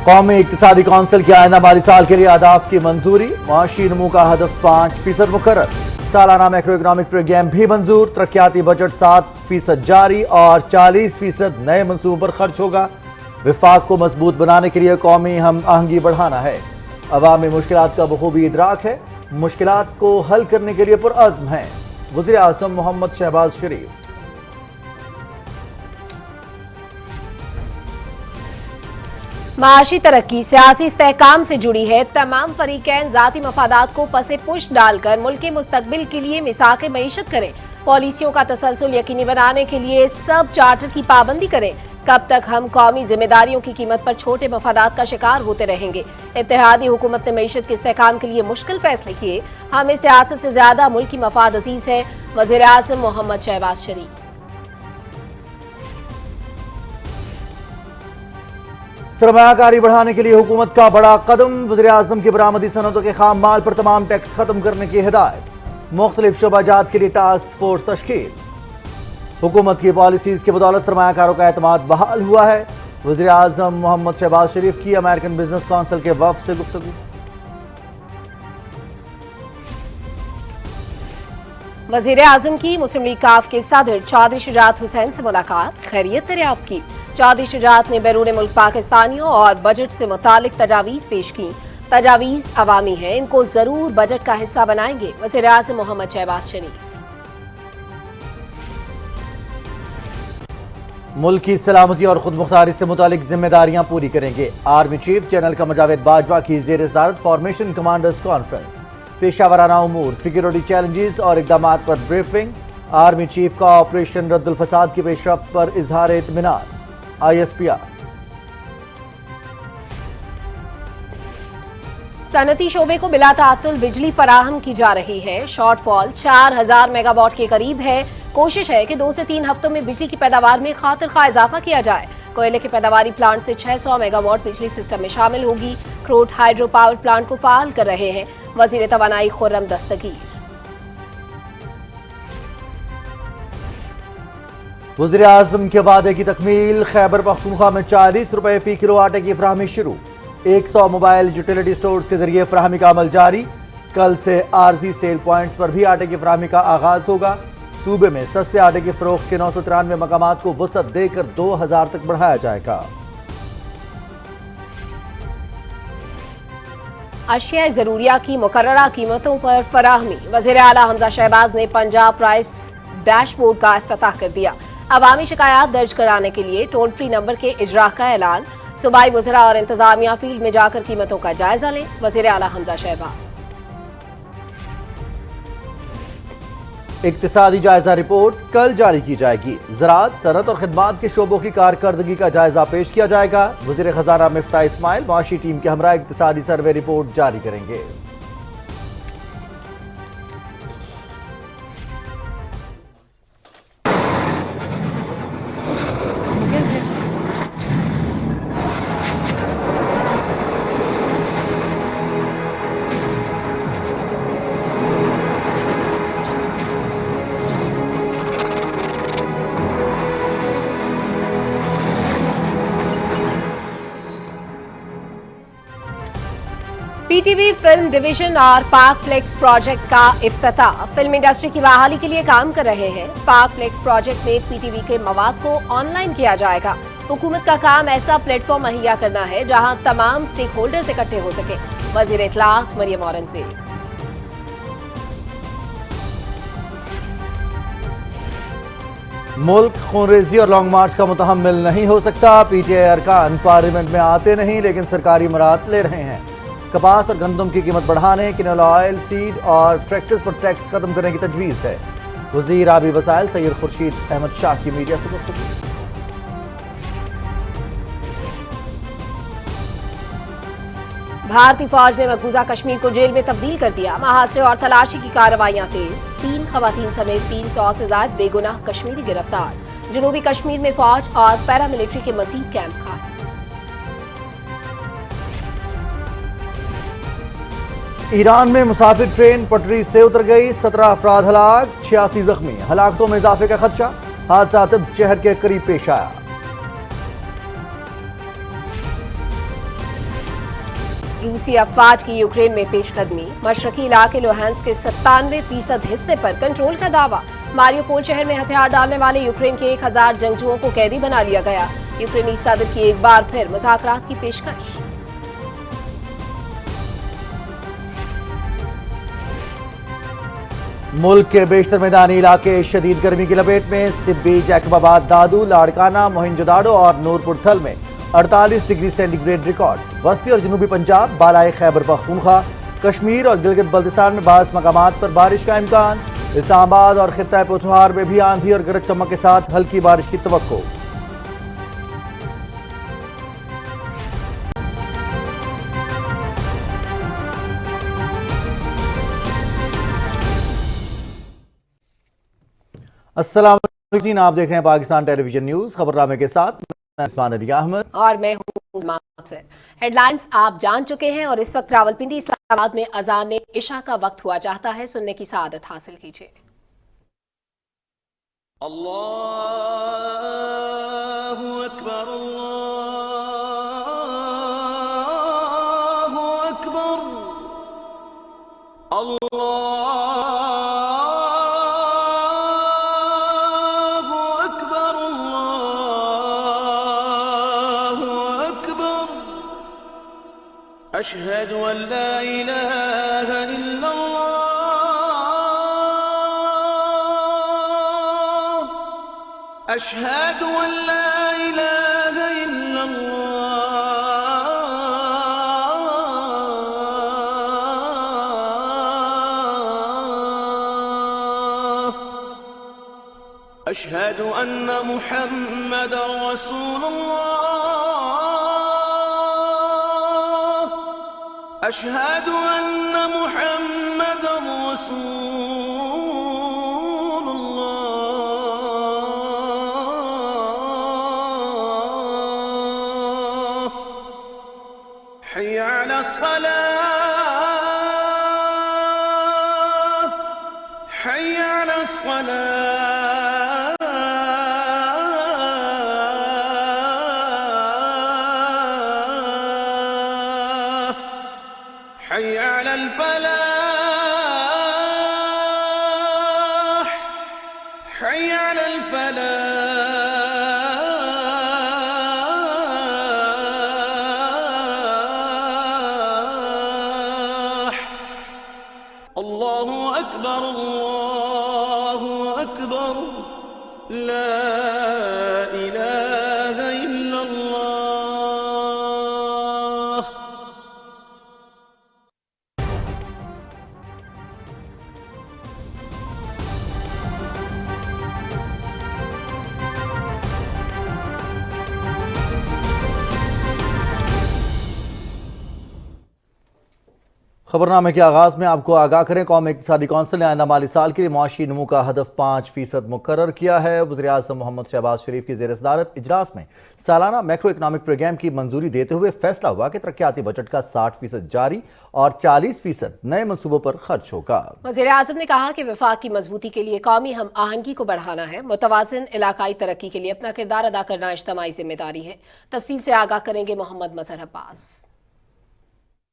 قومی اقتصادی کونسل کی آئندہ مالی سال کے لیے اہداف کی منظوری، معاشی نمو کا ہدف 5% مقرر، سالانہ میکرو اکنامک پروگرام بھی منظور، ترقیاتی بجٹ 7% جاری اور 40% نئے منصوبوں پر خرچ ہوگا۔ وفاق کو مضبوط بنانے کے لیے قومی ہم آہنگی بڑھانا ہے، عوامی مشکلات کا بخوبی ادراک ہے، مشکلات کو حل کرنے کے لیے پرعزم ہیں، وزیر اعظم محمد شہباز شریف۔ معاشی ترقی سیاسی استحکام سے جڑی ہے، تمام فریقین ذاتی مفادات کو پس پش ڈال کر ملک کے مستقبل کے لیے میثاق معیشت کریں، پالیسیوں کا تسلسل یقینی بنانے کے لیے سب چارٹر کی پابندی کریں۔ کب تک ہم قومی ذمہ داریوں کی قیمت پر چھوٹے مفادات کا شکار ہوتے رہیں گے؟ اتحادی حکومت نے معیشت کے استحکام کے لیے مشکل فیصلے کیے، ہمیں سیاست سے زیادہ ملکی مفاد عزیز ہے، وزیر اعظم محمد شہباز شریف۔ سرمایہ کاری بڑھانے کے لیے حکومت کا بڑا قدم، وزیر اعظم کی برآمدی صنعتوں کے خام مال پر تمام ٹیکس ختم کرنے کی ہدایت، مختلف شعبہ جات کے لیے ٹاسک فورس تشکیل۔ حکومت کی پالیسیز کی بدولت سرمایہ کاروں کا اعتماد بحال ہوا ہے، وزیر اعظم محمد شہباز شریف کی امریکن بزنس کونسل کے وفد سے گفتگو۔ وزیر اعظم کی مسلم لیگ کاف کے صدر چودھری شجاعت حسین سے ملاقات، خیریت دریافت کی۔ چودھری شجاعت نے بیرون ملک پاکستانیوں اور بجٹ سے متعلق تجاویز پیش کی۔ تجاویز عوامی ہیں، ان کو ضرور بجٹ کا حصہ بنائیں گے، وزیر اعظم محمد شہباز شریف۔ ملک کی سلامتی اور خود مختاری سے متعلق ذمہ داریاں پوری کریں گے، army chief general Qamar Javed Bajwa کی زیر صدارت فارمیشن کمانڈرز کانفرنس، پیشہ ورانہ امور، سیکیورٹی چیلنجز اور اقدامات پر بریفنگ، آرمی چیف کا آپریشن رد الفساد کی پیش رفت پر اظہار اطمینان، ISPR۔ صنعتی شعبے کو بلا تعطل بجلی فراہم کی جا رہی ہے، شارٹ فال 4000 میگا واٹ کے قریب ہے، کوشش ہے کہ 2 سے 3 ہفتوں میں بجلی کی پیداوار میں خاطر خواہ اضافہ کیا جائے۔ کوئلے کے پیداواری پلانٹ سے 600 میگا واٹ بجلی سسٹم میں شامل ہوگی، کروڈ ہائیڈرو پاور پلانٹ کو فعال کر رہے ہیں، وزیر توانائی خرم دستگیر۔ وزیر اعظم کے وعدے کی تکمیل، خیبر پختونخوا میں 40 روپے فی کلو آٹے کی فراہمی شروع، 100 موبائل یوٹیلیٹی سٹورز کے ذریعے فراہمی کا عمل جاری، کل سے عارضی سیل پوائنٹس پر بھی آٹے کی فراہمی کا آغاز ہوگا۔ صوبے میں سستے آٹے کی فروخت کے 993 مقامات کو وسعت دے کر 2000 تک بڑھایا جائے گا۔ اشیاء ضروریہ کی مقررہ قیمتوں پر فراہمی، وزیر اعلیٰ حمزہ شہباز نے پنجاب پرائس ڈیش بورڈ کا افتتاح کر دیا۔ عوامی شکایات درج کرانے کے لیے ٹول فری نمبر کے اجراء کا اعلان، صوبائی وزراء اور انتظامیہ فیلڈ میں جا کر قیمتوں کا جائزہ لیں، وزیر اعلیٰ حمزہ شہباز۔ اقتصادی جائزہ رپورٹ کل جاری کی جائے گی، زراعت، صنعت اور خدمات کے شعبوں کی کارکردگی کا جائزہ پیش کیا جائے گا، وزیر خزانہ مفتاح اسماعیل معاشی ٹیم کے ہمراہ اقتصادی سروے رپورٹ جاری کریں گے۔ پی ٹی وی فلم ڈویژن اور پاک فلیکس پروجیکٹ کا افتتاح، فلم انڈسٹری کی بحالی کے لیے کام کر رہے ہیں۔ پاک فلیکس پروجیکٹ میں پی ٹی وی کے مواد کو آن لائن کیا جائے گا۔ حکومت کا کام ایسا پلیٹ فارم مہیا کرنا ہے جہاں تمام سٹیک ہولڈرز اکٹھے ہو سکیں، وزیر اطلاعات مریم اورنگزیب۔ ملک خونریزی اور لانگ مارچ کا متحمل نہیں ہو سکتا، پی ٹی آئی ارکان پارلیمنٹ میں آتے نہیں لیکن سرکاری امارات لے رہے ہیں۔ کپاس اور گندم کی قیمت بڑھانے، کنول آئل، سیڈ اور ٹریکٹرز پر ٹیکس ختم کرنے کی تجویز ہے، وزیر آبی وسائل سید خورشید احمد شاہ کی میڈیا سے گفتگو۔ بھارتی فوج نے مقبوضہ کشمیر کو جیل میں تبدیل کر دیا، محاصرے اور تلاشی کی کارروائیاں تیز، 3 خواتین سمیت 300 سے زائد بے گناہ کشمیری گرفتار، جنوبی کشمیر میں فوج اور پیراملٹری کے مزید کیمپ قائم۔ ایران میں مسافر ٹرین پٹری سے اتر گئی، 17 افراد ہلاک، 86 زخمی، ہلاکتوں میں اضافے کا خدشہ، حادثہ طبس شہر کے قریب پیش آیا۔ रूसी अफवाज की यूक्रेन में पेशकदमी, मशरकी इलाके लुहांस्क के 97% हिस्से पर कंट्रोल का दावा। मारियोपोल शहर में हथियार डालने वाले यूक्रेन के 1000 जंगजुओं को कैदी बना लिया गया। यूक्रेनी सदर की एक बार फिर मुज़ाकरात की पेशकश। मुल्क के बेशतर मैदानी इलाके शदीद गर्मी की लपेट में। सिब्बी, जैकबाबाद, दादू, लाड़काना, मोहिंजोदाड़ो और नूरपुर थल में 48 डिग्री सेंटीग्रेड रिकॉर्ड। वस्ती और जनूबी पंजाब, बालाए खैबर पख्तूनख्वा, कश्मीर और गिलगित बल्तिस्तान में बाज़ मकामात पर बारिश का इम्कान। इस्लामाबाद और खित्ता पोठवार में भी आंधी और गरज चमक के साथ हल्की बारिश की तवक्को। अस्सलाम वालेकुम, आप देख रहे हैं पाकिस्तान टेलीविजन न्यूज। खबरनामे के साथ मैं उस्मान अली अहमद और मैं हूं। हेडलाइंस आप जान चुके हैं और इस वक्त रावलपिंडी इस्लामाबाद में अजान इशा का वक्त हुआ चाहता है। सुनने की सआदत हासिल कीजिए। अल्लाहु अकबर, अल्लाहु अकबर, अल्लाहु अकबर, अशहदु अन ला इलाहा इल्लल्लाह, अशहदु अन ला इलाहा इल्लल्लाह, अशहदु अन्न मुहम्मदर रसूलुल्लाह, अशहदु अन्न मुहम्मदर रसूलुल्लाह, हय्य अला सलाह, हय्य अला सलाह, حي على الفلاح، حي على الفلاح. الله أكبر، الله أكبر، لا إله إلا الله. खबरनामे के आगाज में आपको आगाह करें, कौमी इक़्तिसादी कौंसिल ने आइंदा माली साल के लिए मुआशी नमू का हदफ 5% मुकर्रर किया है। वज़ीर-ए-आज़म मोहम्मद शहबाज शरीफ की ज़ेर सदारत इजलास में सालाना मैक्रो इकनॉमिक प्रोग्राम की मंजूरी देते हुए फैसला हुआ कि तरक्याती बजट का 60% जारी और 40% नए मनसूबों पर खर्च होगा। वज़ीर-ए-आज़म ने कहा कि वफाक की मजबूती के लिए कौमी हम आहंगी को बढ़ाना है, मुतवाज़िन इलाकाई तरक्की के लिए अपना किरदार अदा करना इज्तिमाई जिम्मेदारी है। तफसील से आगाह करेंगे मोहम्मद मजहर अब्बास।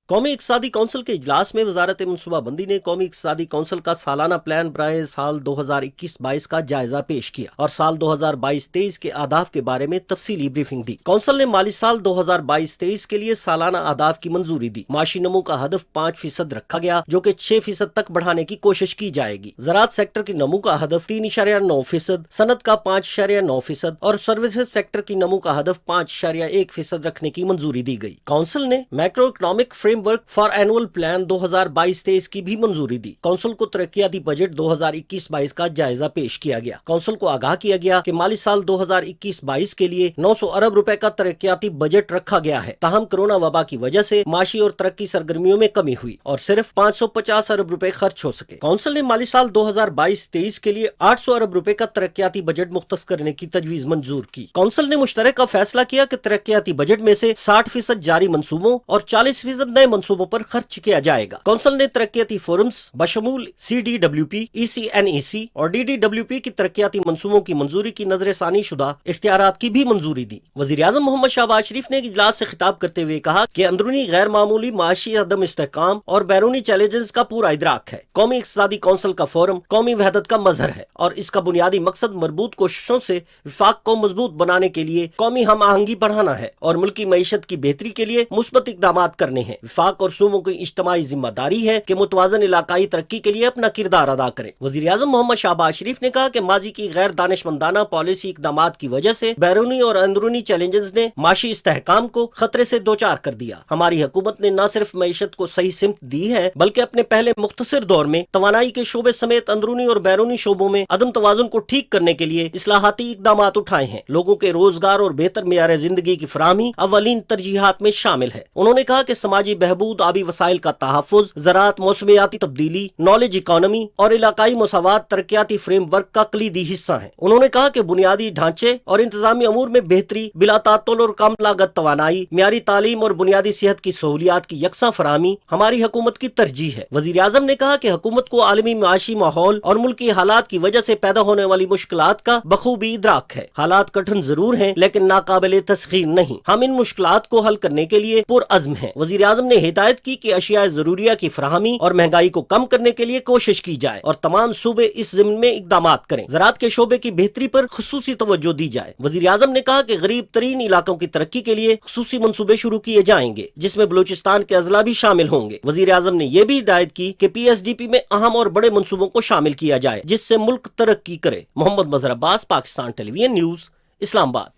कौमी इक़्तिसादी कौंसिल के इजलास में वजारत मनसूबाबंदी ने कौमी इक़्तिसादी कौंसिल का सालाना प्लान बराए साल 2021-22 का जायजा पेश किया और साल 2022-23 के अहदाफ के बारे में तफसीली ब्रीफिंग दी। कौंसिल ने माली साल 2022-23 के लिए सालाना अहदाफ की मंजूरी दी। माशी नमू का हदफ 5% रखा गया, जो कि 6% तक बढ़ाने की कोशिश की जाएगी। ज़राअत सेक्टर की नमू का हदफ 3.9%, सनत का 5.9% और सर्विसेज सेक्टर की नमू का हदफ 5.1% रखने की मंजूरी दी गई। कौंसिल ने macro economic framework for annual plan 2022-23 की भी मंजूरी दी। कौंसिल को तरक्याती बजट 2021-22 का जायजा पेश किया गया। कौंसिल को आगाह किया गया कि माली साल 2021-22 के लिए 900 अरब रुपए का तरक्याती बजट रखा गया है। ताहम कोरोना वबा की वजह से माशी और तरक्की सरगर्मियों में कमी हुई और सिर्फ 550 अरब रुपए खर्च हो सके। कौंसिल ने माली साल 2022-23 के लिए 800 अरब रुपए का तरक्याती बजट मुख्तस करने की तजवीज मंजूर की। कौंसिल ने मुश्तरका फैसला किया कि तरक्याती बजट में से 60% जारी मंसूबों और 40% नए मंसूबों पर खर्च किया जाएगा। कौंसिल ने तरक्याती फोरम्स बशमूल CDWP, ECNEC और DDWP की तरक्याती मंसूबों की मंजूरी की नजरसानी शुदा इख्तियारात की भी मंजूरी दी। वजीर आजम मोहम्मद शहबाज शरीफ ने इजलास से खिताब करते हुए कहा कि अंदरूनी गैर मामूली माशी अदम इस्तेहकाम और बैरूनी चैलेंजेस का पूरा इदराक है। कौमी इक़्तिसादी कौंसिल का फोरम कौमी वहदत का मजहर है और इसका बुनियादी मकसद मरबूत कोशिशों से विफाक को मजबूत बनाने के लिए कौमी हम आहंगी बढ़ाना है और मुल्की मईशत की बेहतरी के लिए मुस्बत इकदाम करने हैं। विफाक और सूबों की इज्तिमाई जिम्मेदारी है कि मुतवाज़न इलाकाई तरक्की के लिए अपना किरदार अदा करें। वज़ीर आज़म मोहम्मद शहबाज शरीफ ने कहा कि माजी की गैर दानिशमंदाना पॉलिसी इकदाम की वजह से बैरूनी और अंदरूनी चैलेंजेस ने माशी इस्तेहकाम को खतरे से दो चार कर दिया। हमारी हुकूमत ने न सिर्फ मईशत को सही सिमत दी है बल्कि अपने पहले मुख्तसर दौर में तवानाई के शोबे समेत अंदरूनी और बैरूनी शोबों में अदम तवाजुन को ठीक करने के लिए इस्लाहाती इकदाम उठाए हैं। लोगों के रोजगार और बेहतर मेयार जिंदगी की फराहमी अव्वलीन तरजीहात में शामिल है। उन्होंने कहा कि समाजी बहबूद, आबी वसाइल का तहफ़्फ़ुज़, ज़राअत, मौसमियाती तब्दीली, नॉलेज इकॉनमी और इलाकाई मसावात तरक्याती फ्रेमवर्क का कलीदी हिस्सा है। उन्होंने कहा कि बुनियादी ढांचे और इंतजामी अमूर में बेहतरी, बिला तातुल और कम लागत तवानाई, मियारी तालीम और बुनियादी सेहत की सहूलियात की यकसां फराहमी हमारी हुकूमत की तरजीह है। वज़ीर आज़म ने कहा कि हुकूमत को आलमी माशी माहौल और मुल्की हालात की वजह से पैदा होने वाली मुश्किलात का बखूबी इदराक है। हालात कठिन जरूर हैं लेकिन नाकाबिले तस्खीर नहीं। हम इन मुश्किलात को हल करने के लिए पुरअज़्म हैं। वज़ीर आज़म ने हिदायत की कि अशिया ज़रूरिया की फराहमी और महंगाई को कम करने के लिए कोशिश की जाए और तमाम सूबे इस ज़िम्न में इक़दामात करें। ज़राअत के शोबे की बेहतरी पर खुसूसी तवज्जो दी जाए। वज़ीर आज़म ने कहा कि गरीब तरीन इलाकों की तरक्की के लिए खुसूसी मंसूबे शुरू किए जाएंगे जिसमें बलूचिस्तान के अजला भी शामिल होंगे। वज़ीर आज़म ने यह भी हिदायत की कि PSDP में अहम और बड़े मंसूबों को शामिल किया जाए जिससे मुल्क तरक्की करे। Mohammad Mazhar Abbas, Pakistan television news, Islamabad.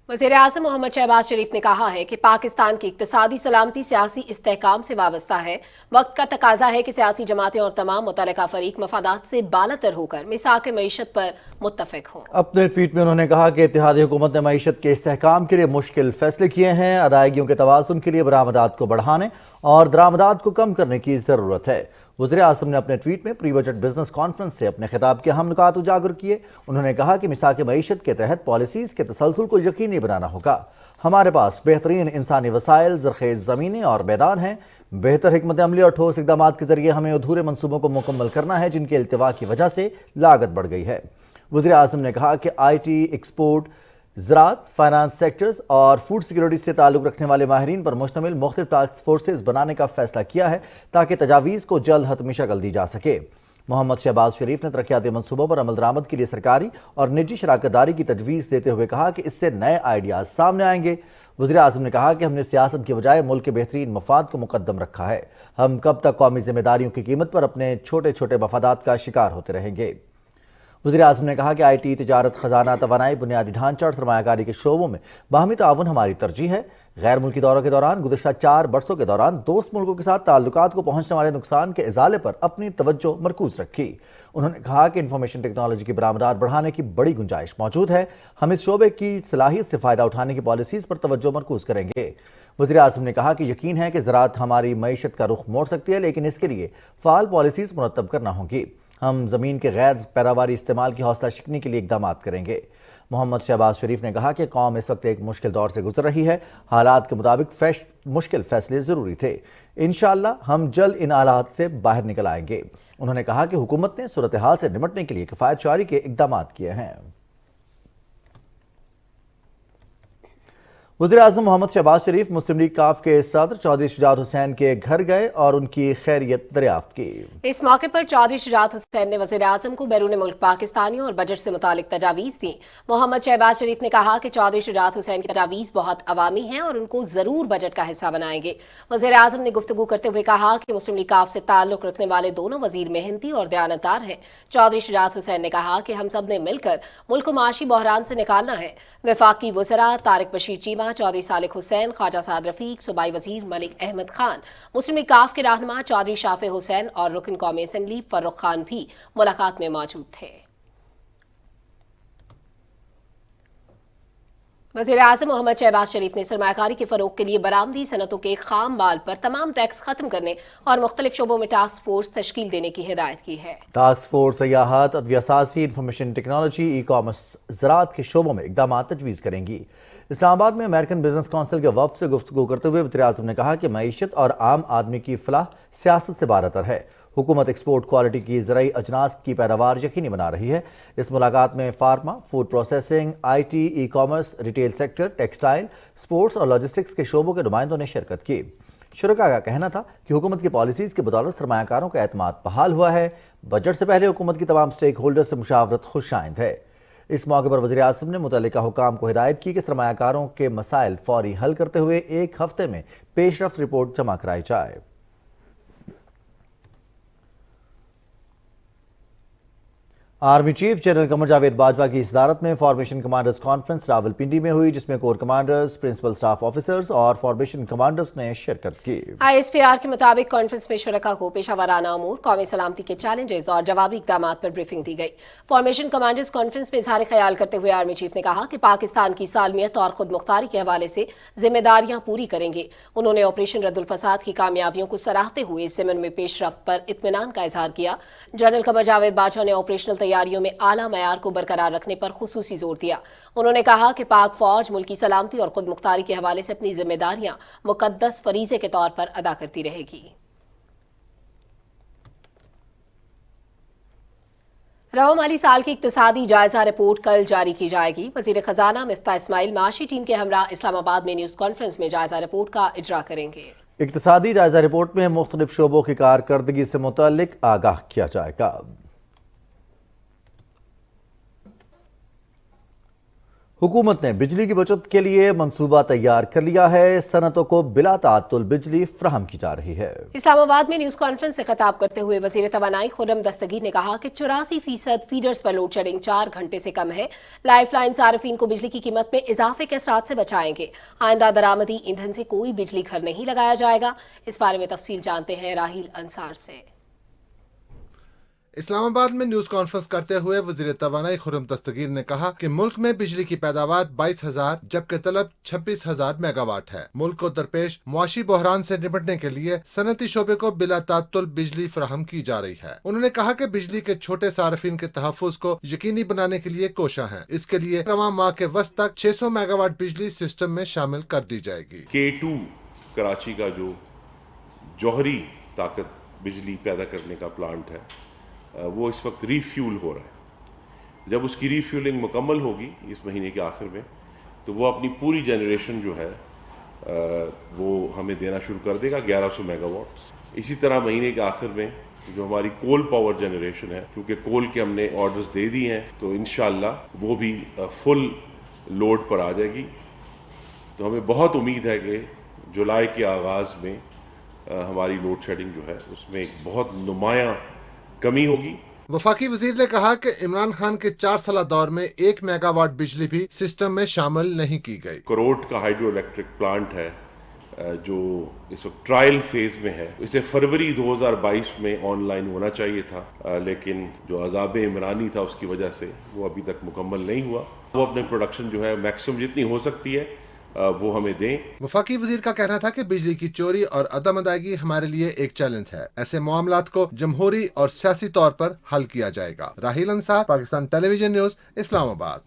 वज़ीर आज़म मोहम्मद शहबाज शरीफ ने कहा है कि पाकिस्तान की इक़्तिसादी सलामती सियासी इस्तेहकाम से वाबस्ता है। वक्त का तकाजा है कि सियासी जमातें और तमाम मुतल्लिका फरीक मफादात से बालातर होकर मिसाक मईशत पर मुत्तफिक हों। अपने ट्वीट में उन्होंने कहा कि इत्तेहादी हुकूमत ने मईशत के इस्तेहकाम के लिए मुश्किल फैसले किए हैं। अदायगियों के तवाज़ुन के लिए बरामदात को बढ़ाने और दरामदात को कम करने की ज़रूरत है। वज़ीर आज़म ने अपने ट्वीट में प्री बजट बिजनेस कॉन्फ्रेंस से अपने खिताब के अहम नुकात उजागर किए। उन्होंने कहा कि मिसाक मईशत के तहत पॉलिसीज़ के तसलसल को यकीनी बनाना होगा। हमारे पास बेहतरीन इंसानी वसाइल, ज़रख़ेज़ ज़मीनें और मैदान हैं। बेहतर हिकमत अमली और ठोस इक़दाम के ज़रिए हमें अधूरे मनसूबों को मुकम्मल करना है जिनके इल्तिवा की वजह से लागत बढ़ गई है। वज़ीर आज़म ने कहा कि IT, एक्सपोर्ट, ज़राअत, फाइनेंस सेक्टर्स और फूड सिक्योरिटी से ताल्लुक़ रखने वाले माहिरीन पर मुश्तमिल मुख्तलिफ टास्क फोर्सेस बनाने का फैसला किया है ताकि तजावीज़ को जल्द हतमी शक्ल दी जा सके। मोहम्मद शहबाज शरीफ ने तरक्याती मंसूबों पर अमल दरामद के लिए सरकारी और निजी शराकतदारी की तजवीज़ देते हुए कहा कि इससे नए आइडियाज़ सामने आएंगे। वज़ीर आज़म ने कहा कि हमने सियासत के बजाय मुल्क के बेहतरीन मफाद को मुकद्दम रखा है। हम कब तक कौमी जिम्मेदारियों की कीमत पर अपने छोटे छोटे मफादात का शिकार होते रहेंगे। वज़ीर आज़म ने कहा कि IT, तिजारत, खजाना, तवानाई, बुनियादी ढांचा और सरमायाकारी के शोबों में बाहमी ताउन हमारी तरजीह है। गैर मुल्की दौरों के दौरान गुज़िश्ता 4 बरसों के दौरान दोस्त मुल्कों के साथ ताल्लुकात को पहुंचने वाले नुकसान के इजाले पर अपनी तवज्जो मरकूज रखी। उन्होंने कहा कि इंफॉर्मेशन टेक्नोलॉजी की बरामदात बढ़ाने की बड़ी गुंजाइश मौजूद है। हम इस शोबे की सलाहियत से फ़ायदा उठाने की पॉलिसीज़ पर तवज्जो मरकूज करेंगे। वज़ीर आज़म ने कहा कि यकीन है कि ज़राअत हमारी मईशत का रुख मोड़ सकती है लेकिन इसके लिए फ़ाल पॉलिसीज़ मुरतब करना होगी। हम ज़मीन के गैर पैरावारी इस्तेमाल की हौसला शिकनी के लिए इक़दाम करेंगे। मोहम्मद शहबाज शरीफ ने कहा कि कौम इस वक्त एक मुश्किल दौर से गुजर रही है। हालात के मुताबिक मुश्किल फैसले ज़रूरी थे। इंशाअल्लाह हम जल्द इन हालात से बाहर निकल आएंगे। उन्होंने कहा कि हुकूमत ने सूरत हाल से निपटने के लिए किफ़ायत जारी के इक़दाम किए हैं। वज़ीर आज़म मोहम्मद शहबाज शरीफ मुस्लिम लीग काफ के सदर चौधरी शुजात हुसैन के घर गए और उनकी खैरियत दरियाफ्त की। इस मौके पर चौधरी शुजात हुसैन ने वज़ीर आज़म को बैरून मुल्क पाकिस्तानियों और बजट से मुतालिक तजावीज़ दी। मोहम्मद शहबाज शरीफ ने कहा कि चौधरी शुजात हुसैन की तजावीज़ बहुत अवामी हैं और उनको ज़रूर बजट का हिस्सा बनाएंगे। वज़ीर आज़म ने गुफ्तगू करते हुए कहा कि मुस्लिम लीग काफ से ताल्लुक़ रखने वाले दोनों वज़ीर मेहनती और दयानतदार हैं। चौधरी शुजात हुसैन ने कहा कि हम सब ने मिलकर मुल्क को माशी बहरान से निकालना है। वफाकी वज़रा तारिक बशीर चीमा, चौधरी सालिक हुसैन, ख्वाजा साद रफीक, सूबाई वज़ीर मलिक अहमद खान, मुस्लिम लीग काफ के रहनुमा चौधरी शाफे हुसैन और रुकन कौमी असम्बली फर्रुख खान भी मुलाकात में मौजूद थे। वज़ीर आज़म मोहम्मद शहबाज शरीफ ने सरमायाकारी के फ़रोग़ के लिए बरामदी सनतों के खाम माल पर तमाम टैक्स ख़त्म करने और मुख्तलिफ शोबों में टास्क फोर्स तश्कील देने की हिदायत की है। टास्क फोर्स सयाहत, अद्वियासासी, इंफॉर्मेशन टेक्नोलॉजी, ई कॉमर्स, ज़राअत के शोबों में इक़दाम तजवीज़ करेंगी। इस्लामाबाद में अमेरिकन बिजनेस काउंसिल के वफ़द से गुफ्तगू करते हुए वज़ीर आज़म ने कहा कि मईशत और आम आदमी की फलाह सियासत से बारतर है। हुकूमत एक्सपोर्ट क्वालिटी की ज़राई अजनास की पैदावार यकीनी बना रही है। इस मुलाकात में pharma, food processing, IT, e commerce, retail sector, textile, sports और लॉजिस्टिक्स के शोबों के नुमाइंदों ने शिरकत की। शुरका का कहना था कि हुकूमत की पॉलिसीज़ की बदौलत सरमायाकारों का एतमाद बहाल हुआ है। बजट से पहले हुकूमत की तमाम स्टेक होल्डर से मुशावरत खुशाइंद है। इस मौके पर वज़ीर आज़म ने मुतल्लिका हुकाम को हिदायत की कि सरमायाकारों के मसाइल फौरी हल करते हुए 1 हफ्ते में पेशरफ्त रिपोर्ट जमा कराई जाए। Army chief general Qamar Javed Bajwa की सदारत में फॉर्मेशन कमांडर्स कॉन्फ्रेंस रावलपिंडी में हुई, जिसमें core commanders, principal staff officers और फॉर्मेशन कमांडर्स ने शिरकत की। ISPR के मुताबिक कॉन्फ्रेंस में शुरका को पेशावराना अमूर, कौमी सलामती के चैलेंजेस और जवाबी इक़दामात पर ब्रीफिंग दी गई। फॉर्मेशन कमांडर्स कॉन्फ्रेंस में इज़हार ख़याल करते हुए आर्मी चीफ ने कहा कि पाकिस्तान की सालमियत और खुद मुख्तारी के हवाले से जिम्मेदारियां पूरी करेंगे। उन्होंने ऑपरेशन रद्दुल फसाद की कामयाबियों को सराहते हुए इस ज़मन में पेशरफ्त पर इत्मीनान का इजहार किया। जनरल कमर जावेद बाजवा ने ऑपरेशनल तैयारियों में आला मयार को बरकरार रखने पर खुसूसी जोर दिया। उन्होंने कहा कि पाक फौज मुल्की सलामती और खुद मुख्तारी के हवाले से अपनी जिम्मेदारियां मुकद्दस फरीजे के तौर पर अदा करती रहेगी। रवा माली साल की इक्तिसादी जायजा रिपोर्ट कल जारी की जाएगी। वजीर खजाना मिफ्ता इस्माइल माशी टीम के हमरा इस्लामाबाद में न्यूज़ कॉन्फ्रेंस में जायजा रिपोर्ट का इजरा करेंगे। इक्तिसादी जायजा रिपोर्ट में मुख्तलिफ शोबों की कारकर्दगी से मुतल्लिक आगाह किया जाएगा। हुकूमत ने बिजली की बचत के लिए मंसूबा तैयार कर लिया है। सनतों को बिला ताअत्तुल बिजली फराहम की जा रही है। इस्लामाबाद में न्यूज़ कॉन्फ्रेंस से खिताब करते हुए वज़ीर तवानाई खुर्रम दस्तगीर ने कहा कि 84% फीडर्स पर लोड शेडिंग 4 घंटे से कम है। लाइफ लाइन सार्फिन को बिजली की कीमत में इजाफे के असरात से बचाएंगे। आइंदा दरामदी ईंधन से कोई बिजली घर नहीं लगाया जाएगा। इस बारे में तफसील जानते हैं राहील अंसार से। इस्लामाबाद में न्यूज कॉन्फ्रेंस करते हुए वजीर तवानाई खुर्रम दस्तगीर ने कहा कि मुल्क में बिजली की पैदावार 22,000 जबकि तलब 26,000 मेगावाट है। मुल्क को दरपेश मुआशी बहरान से निपटने के लिए सनती शोबे को बिला ताअत्तुल बिजली फराहम की जा रही है। उन्होंने कहा कि बिजली के छोटे सार्फिन के तहफ़्फ़ुज़ को यकीनी बनाने के लिए कोशिश है। इसके लिए रवां माह के वस्त तक 600 मेगावाट बिजली सिस्टम में शामिल कर दी जाएगी। K2 कराची का जो जौहरी ताकत बिजली पैदा करने का प्लांट है वो इस वक्त रीफ्यूल हो रहा है। जब उसकी रीफ्यूलिंग मुकम्मल होगी इस महीने के आखिर में, तो वो अपनी पूरी जनरेशन जो है वो हमें देना शुरू कर देगा 1100 मेगावाट्स। इसी तरह महीने के आखिर में जो हमारी कोल पावर जनरेशन है, क्योंकि कोल के हमने ऑर्डर्स दे दिए हैं, तो इंशाल्लाह वो भी फुल लोड पर आ जाएगी। तो हमें बहुत उम्मीद है कि जुलाई के आगाज़ में हमारी लोड शेडिंग जो है उसमें एक बहुत नुमायाँ कमी होगी। वफाकी वजीर ने कहा कि इमरान खान के 4 साल दौर में 1 मेगावाट बिजली भी सिस्टम में शामिल नहीं की गई। करोट का हाइड्रो इलेक्ट्रिक प्लांट है जो इस वक्त ट्रायल फेज में है। इसे फरवरी 2022 में ऑनलाइन होना चाहिए था, लेकिन जो अजाब इमरानी था उसकी वजह से वो अभी तक मुकम्मल नहीं हुआ। वो अपने प्रोडक्शन जो है मैक्सिमम जितनी हो सकती है वो हमें दें। वफाकी वजीर का कहना था कि बिजली की चोरी और अदम अदायगी हमारे लिए एक चैलेंज है। ऐसे मामलात को जमहूरी और सियासी तौर पर हल किया जाएगा। राहील अंसार, पाकिस्तान टेलीविजन न्यूज़, इस्लामाबाद।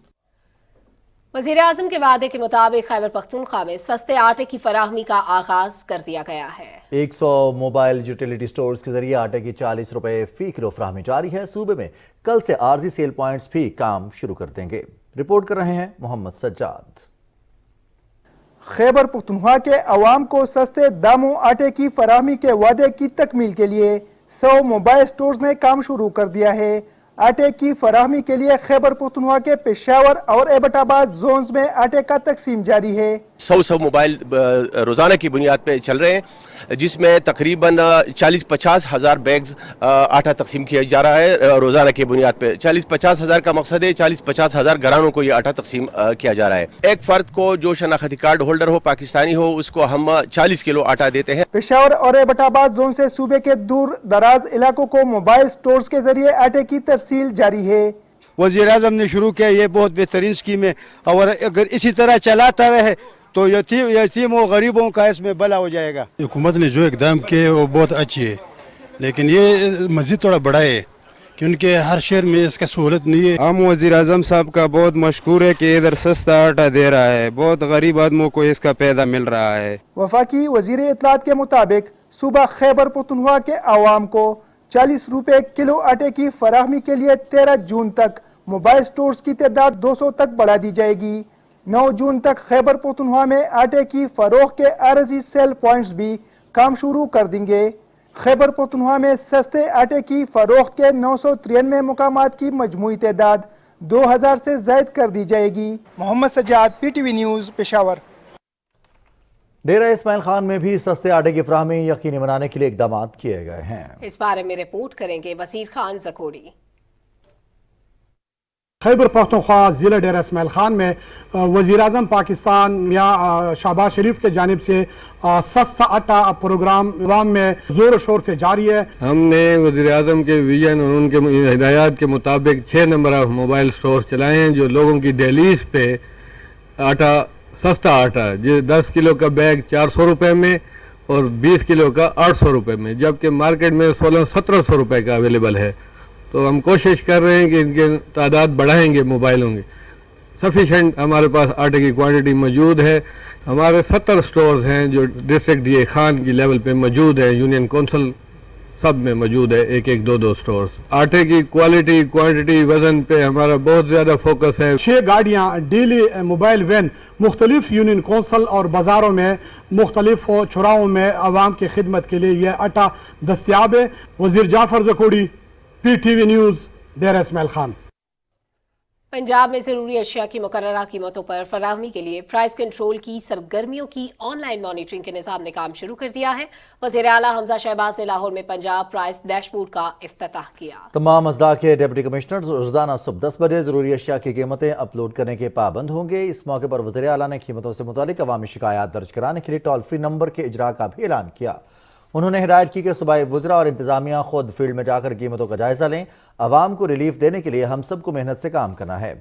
वज़ीर आज़म के वादे के मुताबिक खैबर पख्तूनख्वा में सस्ते आटे की फराहमी का आगाज कर दिया गया है। 100 मोबाइल यूटिलिटी स्टोर्स के जरिए आटे की 40 रुपए फी किलो फराहमी जारी है। सूबे में कल से आर्जी सेल पॉइंट्स भी काम शुरू कर देंगे। रिपोर्ट कर रहे हैं मोहम्मद सज्जाद। खैबर पख्तूनख्वा के अवाम को सस्ते दामों आटे की फराहमी के वादे की तकमील के लिए 100 मोबाइल स्टोर्स ने काम शुरू कर दिया है। आटे की फराहमी के लिए खैबर पख्तूनख्वा के पेशावर और एबटाबाद जोन्स में आटे का तकसीम जारी है। 100 मोबाइल रोज़ाना की बुनियाद पे चल रहे हैं, जिसमें तकरीबन 40-50 हज़ार बैग्स आटा तकसीम किया जा रहा है रोज़ाना की बुनियाद पे। 40-50 हज़ार का मकसद है 40-50 हज़ार घरानों को ये आटा तकसीम किया जा रहा है। एक फ़र्द को जो शनाख्ती कार्ड होल्डर हो, पाकिस्तानी हो, उसको हम 40 किलो आटा देते हैं। पेशावर और एबटाबाद जोन से सूबे के दूर दराज इलाकों को मोबाइल स्टोर्स के जरिए आटे की तरसील जारी है। वज़ीर आज़म ने शुरू किया, ये बहुत बेहतरीन स्कीम है और अगर इसी तरह चलाता रहे तो यतीम और गरीबों का इसमें भला हो जाएगा। हुकूमत ने जो इकदाम किए वो बहुत अच्छी है, लेकिन ये मज़ीद थोड़ा बढ़ाए क्योंकि हर शहर में इसका सहूलत नहीं है। हम वज़ीर आज़म साहब का बहुत मशकूर है कि इधर सस्ता आटा दे रहा है, बहुत गरीब आदमियों को इसका पैदा मिल रहा है। वफाकी वज़ीर इत्तलात के मुताबिक सुबह खैबर पख्तूनख्वा के आवाम को 40 रुपए किलो आटे की फराहमी के लिए 13 जून तक मोबाइल स्टोर्स की तादाद 200 तक बढ़ा दी जाएगी। 9 जून तक खैबर पख्तूनख्वा में आटे की फरोख्त के आरजी सेल पॉइंट्स भी काम शुरू कर देंगे। खैबर पख्तूनख्वा में सस्ते आटे की फरोख्त के 993 मुकामात की मजमूई तादाद 2000 से ज़ायद कर दी जाएगी। Mohammad Sajjad, PTV news, Peshawar. डेरा इस्माइल खान में भी सस्ते आटे की फराहमी यकीनी बनाने के लिए इकदाम किए गए हैं। इस बारे में रिपोर्ट करेंगे वसीर खान जकोड़ी। खैबर पख्तूनख्वा ज़िला डेरा इस्माइल खान में वज़ीर आज़म पाकिस्तान या शहबाज शरीफ के जानिब से सस्ता आटा प्रोग्राम अवाम में ज़ोर शोर से जारी है। हमने वज़ीर आज़म के विजन और उनके हिदायत के मुताबिक 6 नंबर ऑफ मोबाइल स्टोर चलाए हैं जो लोगों की दहलीज पे आटा सस्ता आटा जो 10 किलो का बैग 400 रुपये में और 20 किलो का 800 रुपये में, जबकि मार्केट में 1600-1700 रुपये का अवेलेबल है। तो हम कोशिश कर रहे हैं कि इनके तादाद बढ़ाएंगे मोबाइलों की। सफिशेंट हमारे पास आटे की क्वांटिटी मौजूद है। हमारे 70 स्टोर्स हैं जो डिस्ट्रिक्ट DA खान की लेवल पे मौजूद है, यूनियन कौंसिल सब में मौजूद है, एक 2 स्टोर्स। आटे की क्वालिटी, क्वांटिटी, वजन पे हमारा बहुत ज़्यादा फोकस है। 6 गाड़ियाँ डेली मोबाइल वैन मुख्तलिफ यूनियन कौंसिल और बाज़ारों में मुख्तलिफ चौराहों में आवाम की खिदमत के लिए यह आटा दस्तियाब है। वज़ीर जाफर जकोड़ी, PTV न्यूज़, डेरा इस्माइल खान। पंजाब में जरूरी अशिया की मुकर्ररा कीमतों पर फराहमी के लिए प्राइस कंट्रोल की सरगर्मियों की ऑनलाइन मॉनिटरिंग के निज़ाम ने काम शुरू कर दिया है। वज़ीर आला हमजा शहबाज ने लाहौर में पंजाब प्राइस डैशबोर्ड का इफ्तिताह किया। तमाम अजला के डिप्टी कमिश्नर रोजाना सुबह 10 बजे जरूरी अशिया की कीमतें अपलोड करने के पाबंद होंगे। इस मौके पर वज़ीर आला ने कीमतों से मुतालिक अवामी शिकायत दर्ज कराने के लिए टोल फ्री नंबर के इजरा का भी ऐलान किया। उन्होंने हिदायत की कि सूबाई वज़रा और इंतजामिया खुद फील्ड में जाकर कीमतों का जायजा लें। अवाम को रिलीफ देने के लिए हम सबको मेहनत से काम करना है।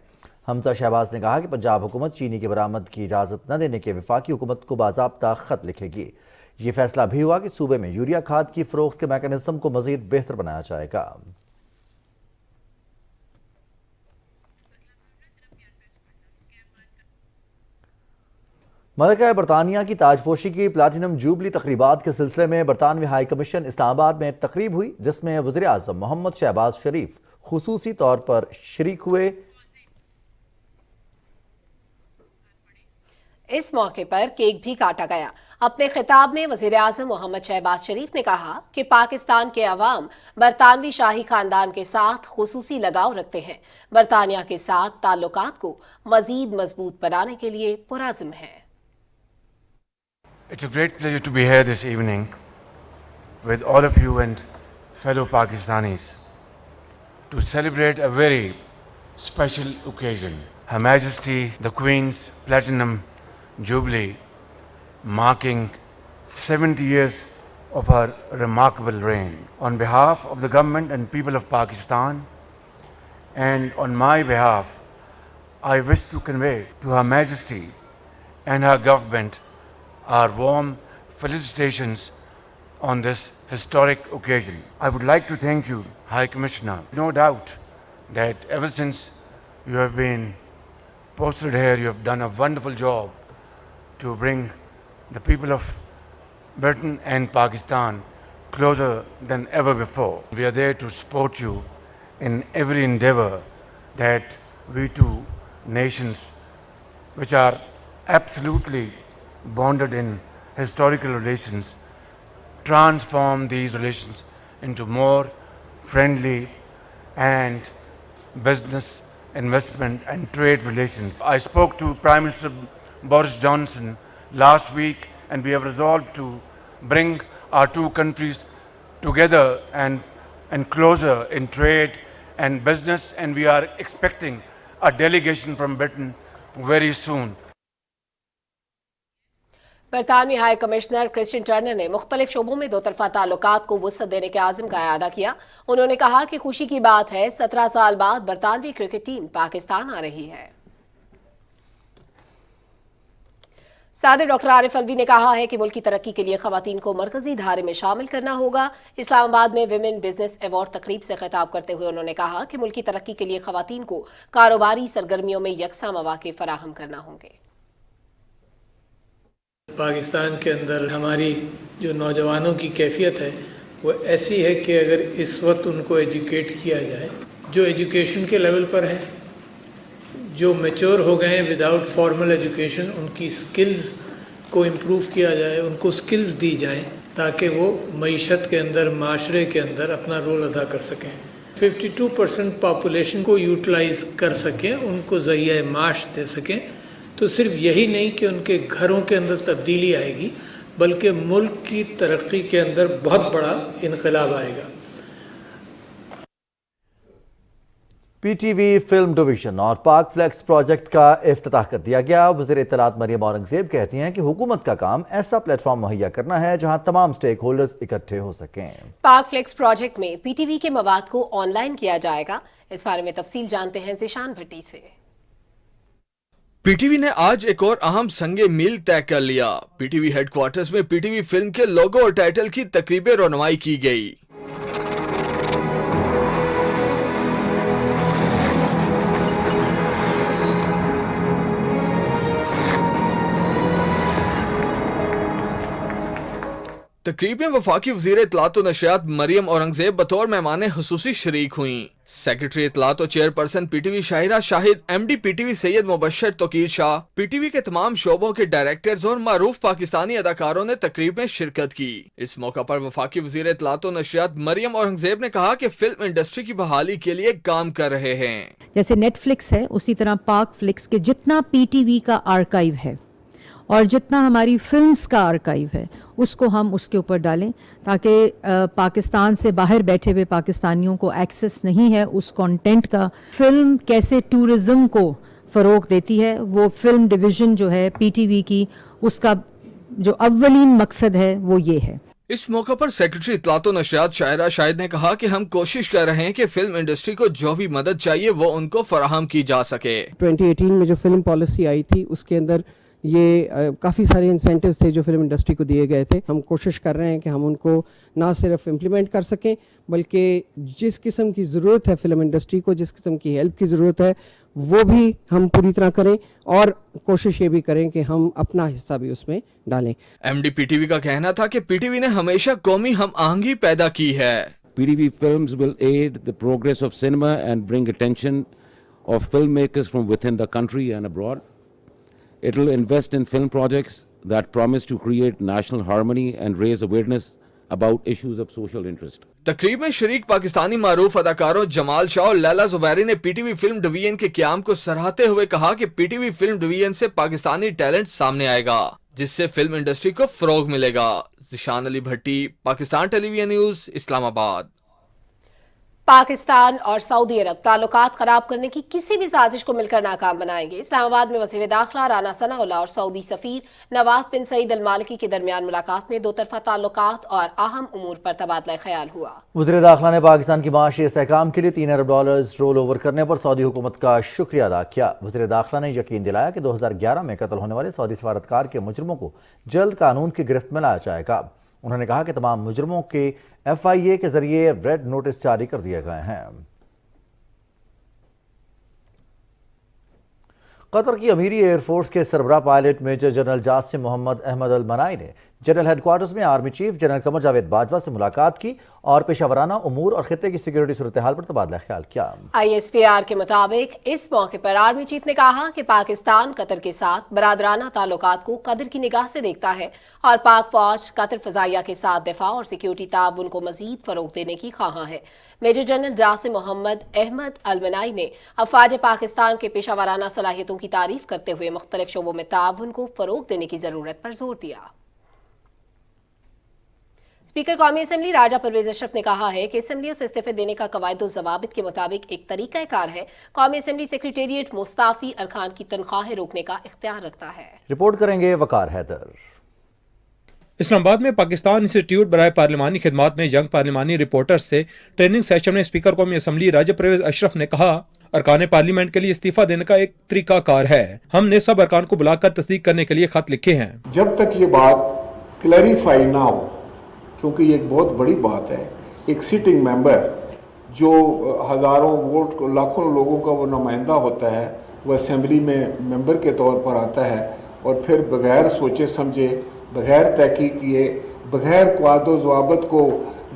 हमजा शहबाज ने कहा कि पंजाब हुकूमत चीनी की बरामद की इजाज़त न देने के वफाकी हुकूमत को बाज़ाब्ता ख़त लिखेगी। ये फैसला भी हुआ कि सूबे में यूरिया खाद की फ़रोख्त के मैकेनिज़्म को मज़ीद बेहतर बनाया जाएगा। मलिका बरतानिया की ताजपोशी की प्लाटिनम जुबली तकरीबात के सिलसिले में बरतानवी हाई कमीशन इस्लामाबाद में तकरीब हुई, जिसमें वज़ीर आज़म मोहम्मद शहबाज शरीफ खुसूसी तौर पर शरीक हुए। इस मौके पर केक भी काटा गया। अपने खिताब में वज़ीर आज़म मोहम्मद शहबाज शरीफ ने कहा कि पाकिस्तान के अवाम बरतानवी शाही खानदान के साथ खुसूसी लगाव रखते हैं। बरतानिया के साथ ताल्लुकात को मज़ीद मजबूत बनाने के लिए पुराज़िम है। It's a great pleasure to be here this evening with all of you and fellow Pakistanis to celebrate a very special occasion. Her Majesty the Queen's Platinum Jubilee, marking 70 years of her remarkable reign. On behalf of the government and people of Pakistan and on my behalf, I wish to convey to Her Majesty and her government our warm felicitations on this historic occasion. I would like to thank you, High Commissioner. No doubt that ever since you have been posted here, you have done a wonderful job to bring the people of Britain and Pakistan closer than ever before. We are there to support you in every endeavor that we two nations, which are absolutely bonded in historical relations, transform these relations into more friendly and business, investment and trade relations. I spoke to Prime Minister Boris Johnson last week and we have resolved to bring our two countries together and closer in trade and business, and we are expecting a delegation from Britain very soon. برطانوی high commissioner Christine Turner نے مختلف شعبوں میں دو طرفہ تعلقات کو وسعت دینے کے عزم کا اعادہ کیا. انہوں نے کہا کہ خوشی کی بات ہے 17 سال بعد برطانوی کرکٹ ٹیم پاکستان آ رہی ہے. صدر ڈاکٹر عارف الوی نے کہا ہے کہ ملک کی ترقی کے لیے خواتین کو مرکزی دھارے میں شامل کرنا ہوگا. اسلام آباد میں ویمن بزنس ایوارڈ تقریب سے خطاب کرتے ہوئے انہوں نے کہا کہ ملک کی ترقی کے لیے خواتین کو کاروباری سرگرمیوں میں یکساں مواقع فراہم کرنا ہوں گے. پاکستان کے اندر ہماری جو نوجوانوں کی کیفیت ہے وہ ایسی ہے کہ اگر اس وقت ان کو ایجوکیٹ کیا جائے، جو ایجوکیشن کے لیول پر ہیں، جو میچور ہو گئے ہیں وداؤٹ فارمل ایجوکیشن، ان کی سکلز کو امپروو کیا جائے، ان کو سکلز دی جائیں تاکہ وہ معیشت کے اندر، معاشرے کے اندر اپنا رول ادا کر سکیں. 52% پاپولیشن کو یوٹیلائز کر سکیں، ان کو ذریعہ معاش دے سکیں. تو صرف یہی نہیں کہ ان کے گھروں کے اندر تبدیلی آئے گی، بلکہ ملک کی ترقی کے اندر بہت بڑا انقلاب آئے گا. P T V film division اور پاک فلیکس پروجیکٹ کا افتتاح کر دیا گیا. وزیر اطلاعات مریم اورنگزیب کہتی ہیں کہ حکومت کا کام ایسا پلیٹ فارم مہیا کرنا ہے جہاں تمام سٹیک ہولڈرز اکٹھے ہو سکیں. پاک فلیکس پروجیکٹ میں پی ٹی وی کے مواد کو آن لائن کیا جائے گا. اس بارے میں تفصیل جانتے ہیں ذیشان بھٹی سے. پی ٹی وی نے آج ایک اور اہم سنگ میل طے کر لیا. P T V headquarters میں پی ٹی وی فلم کے لوگو اور ٹائٹل کی تقریب رونمائی کی گئی. تقریب میں وفاقی وزیر اطلاعات و نشریات مریم اورنگزیب بطور مہمان خصوصی شریک ہوئیں. سیکرٹری اطلاعات و chairperson P T V Shahra Shahid, M D P T V Syed Mubashir Tauqeer Shah, P T V کے تمام شعبوں کے ڈائریکٹرز اور معروف پاکستانی اداکاروں نے تقریب میں شرکت کی. اس موقع پر وفاقی وزیر اطلاعات و نشریات مریم اورنگزیب نے کہا کہ فلم انڈسٹری کی بحالی کے لیے کام کر رہے ہیں. جیسے نیٹ فلکس ہے اسی طرح پاک فلکس کے جتنا پی ٹی وی کا آرکائیو ہے اور جتنا ہماری فلمز کا آرکائیو ہے اس کو ہم اس کے اوپر ڈالیں تاکہ پاکستان سے باہر بیٹھے ہوئے پاکستانیوں کو ایکسس نہیں ہے اس کانٹینٹ کا. فلم کیسے ٹورزم کو فروغ دیتی ہے، وہ فلم ڈویژن جو ہے پی ٹی وی کی، اس کا جو اولین مقصد ہے وہ یہ ہے. اس موقع پر سیکرٹری اطلاعات و نشریات شاہرہ شاہد نے کہا کہ ہم کوشش کر رہے ہیں کہ فلم انڈسٹری کو جو بھی مدد چاہیے وہ ان کو فراہم کی جا سکے. 2018 میں جو فلم پالیسی آئی تھی اس کے اندر یہ کافی سارے انسینٹیوز تھے جو فلم انڈسٹری کو دیے گئے تھے. ہم کوشش کر رہے ہیں کہ ہم ان کو نہ صرف امپلیمنٹ کر سکیں بلکہ جس قسم کی ضرورت ہے فلم انڈسٹری کو، جس قسم کی ہیلپ کی ضرورت ہے وہ بھی ہم پوری طرح کریں اور کوشش یہ بھی کریں کہ ہم اپنا حصہ بھی اس میں ڈالیں. M D P T V کا کہنا تھا کہ پی ٹی وی نے ہمیشہ قومی ہم آہنگی پیدا کی ہے. PTV films will aid the progress of cinema and bring attention of filmmakers from within the country and abroad. It will invest in film projects that promise to create national harmony and raise awareness about issues of social interest. تقریب میں شریک پاکستانی معروف اداکاروں جمال شاہ اور لیلا زبیری نے پی T V film division کے قیام کو سراہتے ہوئے کہا کہ پی ٹی وی فلم ڈویژن سے پاکستانی ٹیلنٹ سامنے آئے گا جس سے فلم انڈسٹری کو فروغ ملے گا. ذیشان علی بھٹی، پاکستان ٹیلی ویژن نیوز، اسلام آباد. پاکستان اور سعودی عرب تعلقات خراب کرنے کی کسی بھی سازش کو مل کر ناکام بنائیں گے. اسلام آباد میں وزیر داخلہ رانا ثناء اللہ اور سعودی سفیر نواف بن سعید المالکی کے درمیان ملاقات میں دو طرفہ تعلقات اور اہم امور پر تبادلہ خیال ہوا. وزیر داخلہ نے پاکستان کی معاشی استحکام کے لیے $3 ارب رول اوور کرنے پر سعودی حکومت کا شکریہ ادا کیا. وزیر داخلہ نے یقین دلایا کہ 2011 میں قتل ہونے والے سعودی سفارتکار کے مجرموں کو جلد قانون کی گرفت میں لایا جائے گا. انہوں نے کہا کہ تمام مجرموں کے FIA کے ذریعے ریڈ نوٹس جاری کر دیے گئے ہیں. قطر کی امیری ایئر فورس کے سربراہ پائلٹ میجر جنرل جاسم محمد احمد المنائی نے جنرل ہیڈ کوارٹرز میں army chief general Qamar Javed Bajwa سے ملاقات کی اور پیشہ ورانہ امور اور خطے کی سیکورٹی صورتحال پر تبادلہ خیال کیا. ISPR کے مطابق اس موقع پر آرمی چیف نے کہا کہ پاکستان قطر کے ساتھ برادرانہ تعلقات کو قدر کی نگاہ سے دیکھتا ہے اور پاک فوج قطر فضائیہ کے ساتھ دفاع اور سیکورٹی تعاون کو مزید فروغ دینے کی خواہاں ہے. میجر جنرل جاسم محمد احمد المنائی نے افواج پاکستان کے پیشہ ورانہ صلاحیتوں کی تعریف کرتے ہوئے مختلف شعبوں میں تعاون کو فروغ دینے کی ضرورت پر زور دیا. اسپیکر قومی اسمبلی راجہ پرویز اشرف نے کہا ہے کہ اسمبلیوں سے استعفے دینے کا قواعد و ضوابط کے مطابق ایک طریقہ کار ہے. قومی اسمبلی سیکریٹریٹ مستعفی ارکان کی تنخواہیں روکنے کا اختیار رکھتا ہے. رپورٹ کریں گے وقار حیدر. اسلام آباد میں پاکستان انسٹیٹیوٹ برائے پارلیمانی خدمات میں ینگ پارلیمانی رپورٹر سے ٹریننگ سیشن میں اسپیکر قومی اسمبلی راجہ پرویز اشرف نے کہا، ارکان پارلیمنٹ کے لیے استعفیٰ دینے کا ایک طریقہ کار ہے، ہم نے سب ارکان کو بلا کر تصدیق کرنے کے لیے خط لکھے ہیں۔ جب تک یہ بات کلیریفائی نہ ہو، کیونکہ یہ ایک بہت بڑی بات ہے، ایک سٹنگ ممبر جو ہزاروں ووٹ لاکھوں لوگوں کا وہ نمائندہ ہوتا ہے، وہ اسمبلی میں ممبر کے طور پر آتا ہے اور پھر بغیر سوچے سمجھے، بغیر تحقیق کیے، بغیر قواعد و ضوابط کو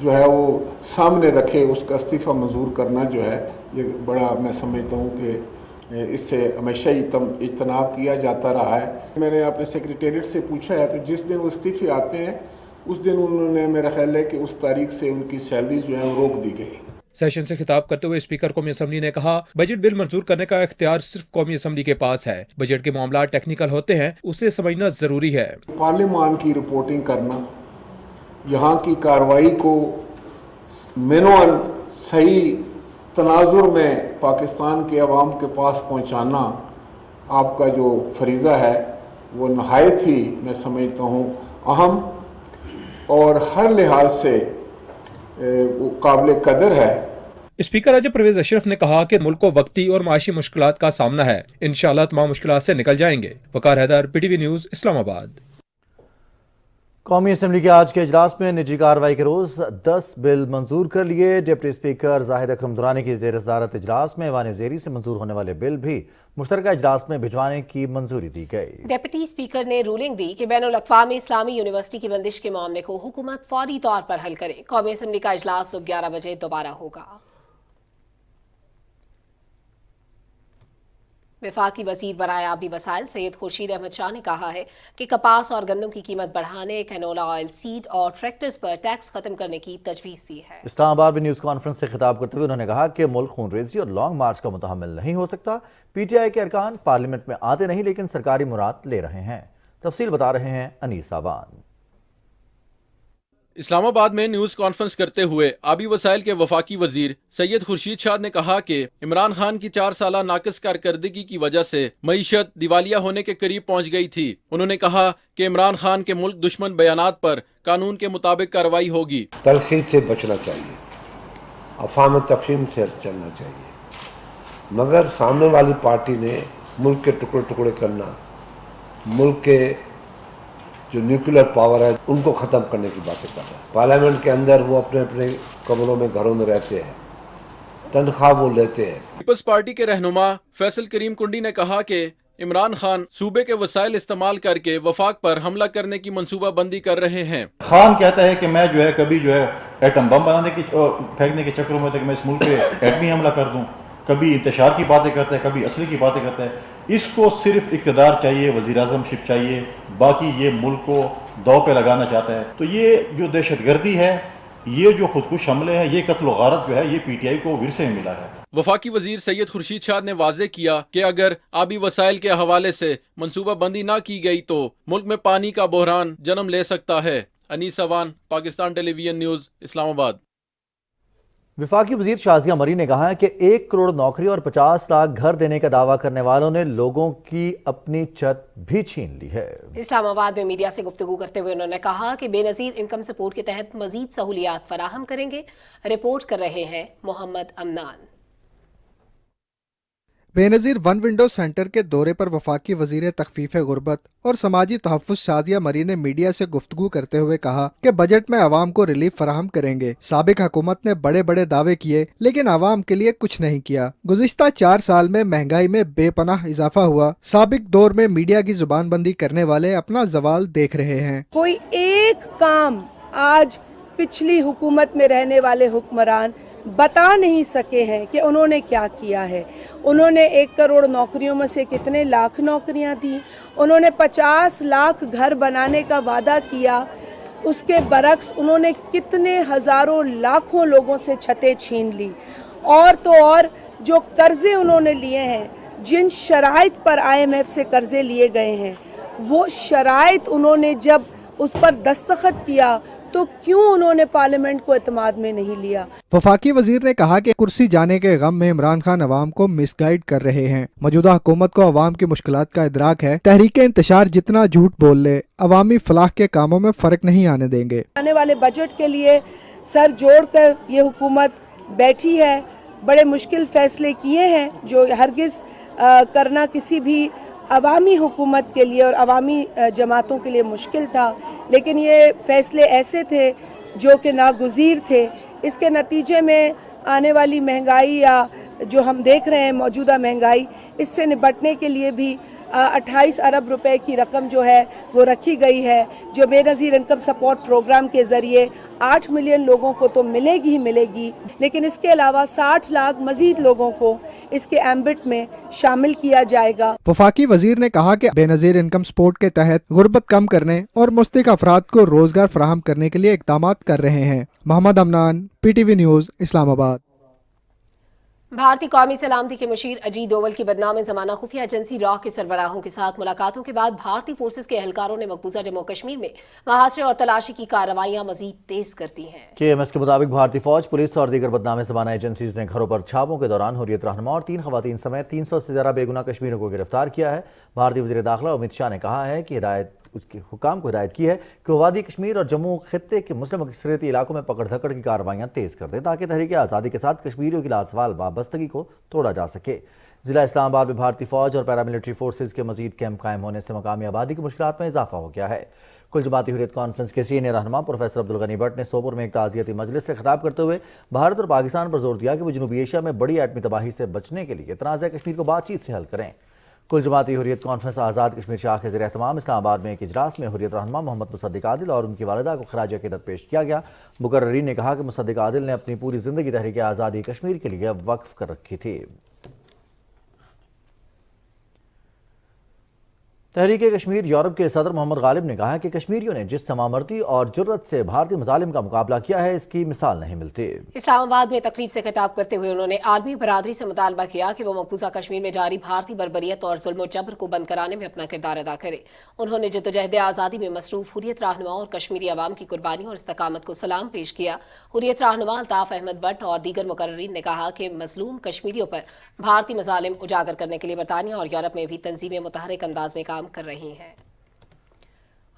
جو ہے وہ سامنے رکھے اس کا استعفیٰ منظور کرنا جو ہے، یہ بڑا میں سمجھتا ہوں کہ اس سے ہمیشہ اجتناب کیا جاتا رہا ہے۔ میں نے اپنے سیکریٹریٹ سے پوچھا ہے تو جس دن وہ استعفے آتے ہیں اس دن انہوں نے، میرا خیال ہے کہ اس تاریخ سے ان کی سیلری جو ہے وہ روک دی گئی۔ سیشن سے خطاب کرتے ہوئے اسپیکر قومی اسمبلی نے کہا، بجٹ بل منظور کرنے کا اختیار صرف قومی اسمبلی کے پاس ہے، بجٹ کے معاملات ٹیکنیکل ہوتے ہیں، اسے سمجھنا ضروری ہے۔ پارلیمان کی رپورٹنگ کرنا، یہاں کی کارروائی کو مینوئن صحیح تناظر میں پاکستان کے عوام کے پاس پہنچانا آپ کا جو فریضہ ہے وہ نہایت ہی میں سمجھتا ہوں اہم اور ہر لحاظ سے وہ قابل قدر ہے۔ اسپیکر راجہ پرویز اشرف نے کہا کہ ملک کو وقتی اور معاشی مشکلات کا سامنا ہے، انشاءاللہ تمام مشکلات سے نکل جائیں گے۔ Waqar Haider, P T V news, Islamabad. قومی اسمبلی کے آج کے اجلاس میں نجی کارروائی کے روز 10 بل منظور کر لیے۔ ڈپٹی اسپیکر زاہد اکرم درانی کی زیر صدارت اجلاس میں ایوان زیری سے منظور ہونے والے بل بھی مشترکہ اجلاس میں بھجوانے کی منظوری دی گئی۔ ڈپٹی اسپیکر نے رولنگ دی کہ بین الاقوامی اسلامی یونیورسٹی کی بندش کے معاملے کو حکومت فوری طور پر حل کرے۔ قومی اسمبلی کا اجلاس صبح 11 بجے دوبارہ ہوگا۔ وفاقی وزیر برائے آبی وسائل سید خورشید احمد شاہ نے کہا ہے کہ کپاس اور گندم کی قیمت بڑھانے، کینولا آئل، سیڈ اور ٹریکٹرز پر ٹیکس ختم کرنے کی تجویز دی ہے۔ اسلام آباد میں نیوز کانفرنس سے خطاب کرتے ہوئے انہوں نے کہا کہ ملک خون ریزی اور لانگ مارچ کا متحمل نہیں ہو سکتا۔ پی ٹی آئی کے ارکان پارلیمنٹ میں آتے نہیں لیکن سرکاری مراد لے رہے ہیں۔ تفصیل بتا رہے ہیں انیس آبان۔ اسلام آباد میں نیوز کانفرنس کرتے ہوئے آبی وسائل کے وفاقی وزیر سید خورشید شاہ نے کہا کہ عمران خان کی 4 سالہ ناقص کارکردگی کی وجہ سے معیشت دیوالیہ ہونے کے قریب پہنچ گئی تھی۔ انہوں نے کہا کہ عمران خان کے ملک دشمن بیانات پر قانون کے مطابق کارروائی ہوگی۔ تلخی سے بچنا چاہیے، افہام تفہیم سے چلنا چاہیے، مگر سامنے والی پارٹی نے ملک کے ٹکڑے ٹکڑے کرنا، ملک کے جو نیوکلیر پاور ہے ان کو ختم کرنے کی باتیں کر رہے ہیں۔ پارلیمنٹ کے اندر وہ اپنے اپنے کمروں میں گھروں میں رہتے ہیں، تنخواہ وہ لیتے ہیں۔ پیپلز پارٹی کے رہنما فیصل کریم کنڈی نے کہا کہ عمران خان صوبے کے وسائل استعمال کر کے وفاق پر حملہ کرنے کی منصوبہ بندی کر رہے ہیں۔ خان کہتا ہے کہ میں جو ہے کبھی جو ہے ایٹم بم بنانے کی پھینکنے کے چکروں میں تھا کہ میں اس ملک پہ ایٹمی حملہ کر دوں، کبھی انتشار کی باتیں کرتا ہے، کبھی اسلحے کی باتیں کرتا ہے۔ اس کو صرف اقتدار چاہیے، وزیر اعظم شپ چاہیے، باقی یہ ملک کو دو پہ لگانا چاہتا ہے۔ تو یہ جو دہشت گردی ہے، یہ جو خودکش حملے ہیں، یہ قتل و غارت جو ہے یہ پی ٹی آئی کو ورثے میں ملا ہے۔ وفاقی وزیر سید خورشید شاہ نے واضح کیا کہ اگر آبی وسائل کے حوالے سے منصوبہ بندی نہ کی گئی تو ملک میں پانی کا بحران جنم لے سکتا ہے۔ انیس اوان، پاکستان ٹیلی ویژن نیوز، اسلام آباد۔ وفاقی وزیر شازیہ مری نے کہا ہے کہ 1 کروڑ نوکری اور 50 لاکھ گھر دینے کا دعویٰ کرنے والوں نے لوگوں کی اپنی چھت بھی چھین لی ہے۔ اسلام آباد میں میڈیا سے گفتگو کرتے ہوئے انہوں نے کہا کہ بے نظیر انکم سپورٹ کے تحت مزید سہولیات فراہم کریں گے۔ رپورٹ کر رہے ہیں محمد امنان۔ بے نظیر ون ونڈو سینٹر کے دورے پر وفاقی وزیر تخفیف غربت اور سماجی تحفظ شازیہ مری نے میڈیا سے گفتگو کرتے ہوئے کہا کہ بجٹ میں عوام کو ریلیف فراہم کریں گے۔ سابق حکومت نے بڑے بڑے دعوے کیے لیکن عوام کے لیے کچھ نہیں کیا۔ گزشتہ 4 سال میں مہنگائی میں بے پناہ اضافہ ہوا۔ سابق دور میں میڈیا کی زبان بندی کرنے والے اپنا زوال دیکھ رہے ہیں۔ کوئی ایک کام آج پچھلی حکومت میں رہنے والے حکمران بتا نہیں سکے ہیں کہ انہوں نے کیا کیا ہے۔ انہوں نے 1 کروڑ نوکریوں میں سے کتنے لاکھ نوکریاں دیں، انہوں نے 50 لاکھ گھر بنانے کا وعدہ کیا، اس کے برعکس انہوں نے کتنے ہزاروں لاکھوں لوگوں سے چھتیں چھین لی۔ اور تو اور جو قرضے انہوں نے لیے ہیں، جن شرائط پر IMF سے قرضے لیے گئے ہیں، وہ شرائط انہوں نے جب اس پر دستخط کیا तो क्यों उन्होंने पार्लियामेंट को एतमाद में नहीं लिया? वफाकी वजीर ने कहा कि कुर्सी जाने के गम में इमरान खान अवाम को मिसगाइड कर रहे हैं। मौजूदा हुकूमत को अवाम की मुश्किलात का इदराक है। तहरीक इंतशार जितना झूठ बोल ले, अवामी फलाह के कामों में फर्क नहीं आने देंगे। आने वाले बजट के लिए सर जोड़कर ये हुकूमत बैठी है, बड़े मुश्किल फैसले किए हैं जो हरगिज़ करना किसी भी अवामी हुकूमत के लिए और अवामी जमातों के लिए मुश्किल था, लेकिन ये फैसले ऐसे थे जो कि नागुज़ीर थे। इसके नतीजे में आने वाली महंगाई या जो हम देख रहे हैं मौजूदा महंगाई, इससे निपटने के लिए भी 28 अरब रुपए की रकम जो है वो रखी गई है, जो बेनज़ीर इनकम सपोर्ट प्रोग्राम के ज़रिए 8 मिलियन लोगों को तो मिलेगी ही मिलेगी, लेकिन इसके अलावा 60 लाख मज़ीद लोगों को इसके एम्बिट में शामिल किया जाएगा। वफाकी वजीर ने कहा कि बेनज़ीर इनकम सपोर्ट के तहत गुर्बत कम करने और मुस्तहिक अफराद को रोजगार फराहम करने के लिए इक़दाम कर रहे हैं। Mohammad Amnan, PTV news, Islamabad. भारतीय कौमी सलामती के मुशीर अजीत डोवल की बदनाम ज़माना खुफिया एजेंसी रॉ के सरबराहों के साथ मुलाकातों के बाद भारतीय फोर्सेज के एहलकारों ने मकबूजा जम्मू कश्मीर में मुहासरे और तलाशी की कार्रवाइयां मजीद तेज कर दी हैं। KMS के मुताबिक भारतीय फौज, पुलिस और दीगर बदनाम ज़माना एजेंसीज ने घरों पर छापों के दौरान हुर्रियत रहनुमा और 3 खवातीन समेत 300 से ज़्यादा बेगुनाह कश्मीरियों को गिरफ्तार किया है। भारतीय वज़ीर दाखिला अमित शाह ने कहा है कि हुकाम को हिदायत की है कि वो वादी कश्मीर और जम्मू खित्ते के मुस्लिम अक्सरियती इलाकों में पकड़ धकड़ की कार्रवाइयां तेज कर दें ताकि तहरीक आज़ादी के साथ कश्मीरियों की लासवाल वाबस्तगी को तोड़ा जा सके। जिला इस्लामाबाद में भारतीय फौज और पैरामिलिट्री फोर्सेज के मजीद कैंप कायम होने से मकामी आबादी की मुश्किलात में इजाफा हो गया है। कुल जमाती हुर्रियत कॉन्फ्रेंस के सीनियर रहनुमा प्रोफेसर अब्दुल गनी भट्ट ने सोपुर में एक ताज़ियती मजलिस से खिताब करते हुए भारत और पाकिस्तान पर जोर दिया कि वो जनूबी एशिया में बड़ी एटमी तबाही से बचने के लिए तनाज़ा कश्मीर को बातचीत से हल करें। कुल जमाती हुर्रियत कॉन्फ्रेंस आज़ाद कश्मीर शाह के ज़ेर-ए-एहतमाम इस्लामाबाद में एक इजलास में हुर्रियत रहनुमा मोहम्मद मुसद्दिक आदिल और उनकी वालिदा को खराज अक़ीदत पेश किया गया। मुकर्ररीन ने कहा कि मुसद्दिक आदिल ने अपनी पूरी ज़िंदगी तहरीक आज़ादी कश्मीर के लिए वक्फ कर रखी थी। तहरीक कश्मीर यूरोप के सदर मोहम्मद गालिब ने कहा कि कश्मीरियों ने जिस तमामर्दी और जुर्रत से भारतीय मजालिम का मुकाबला किया है, इसकी मिसाल नहीं मिलती। इस्लामाबाद में तकरीब से खिताब करते हुए उन्होंने आदमी बरादरी से मुतालबा किया कि वो मकबूजा कश्मीर में जारी भारतीय बर्बरियत और जुल्म और जबर को बंद कराने में अपना किरदार अदा करे। उन्होंने जद्दोजहद आज़ादी में मसरूफ हुर्रियत रहनुमा और कश्मीरी अवाम की कुर्बानी और इस्तकामत को सलाम पेश किया। हुर्रियत रहनुमा अल्ताफ अहमद भट्ट और दीगर मुकर्ररीन ने कहा कि मजलूम कश्मीरियों पर भारतीय मजालिम उजागर करने के लिए बरतानिया और यूरोप में भी तंजीमें मुतहरिक अंदाज में काम कर रही हैं।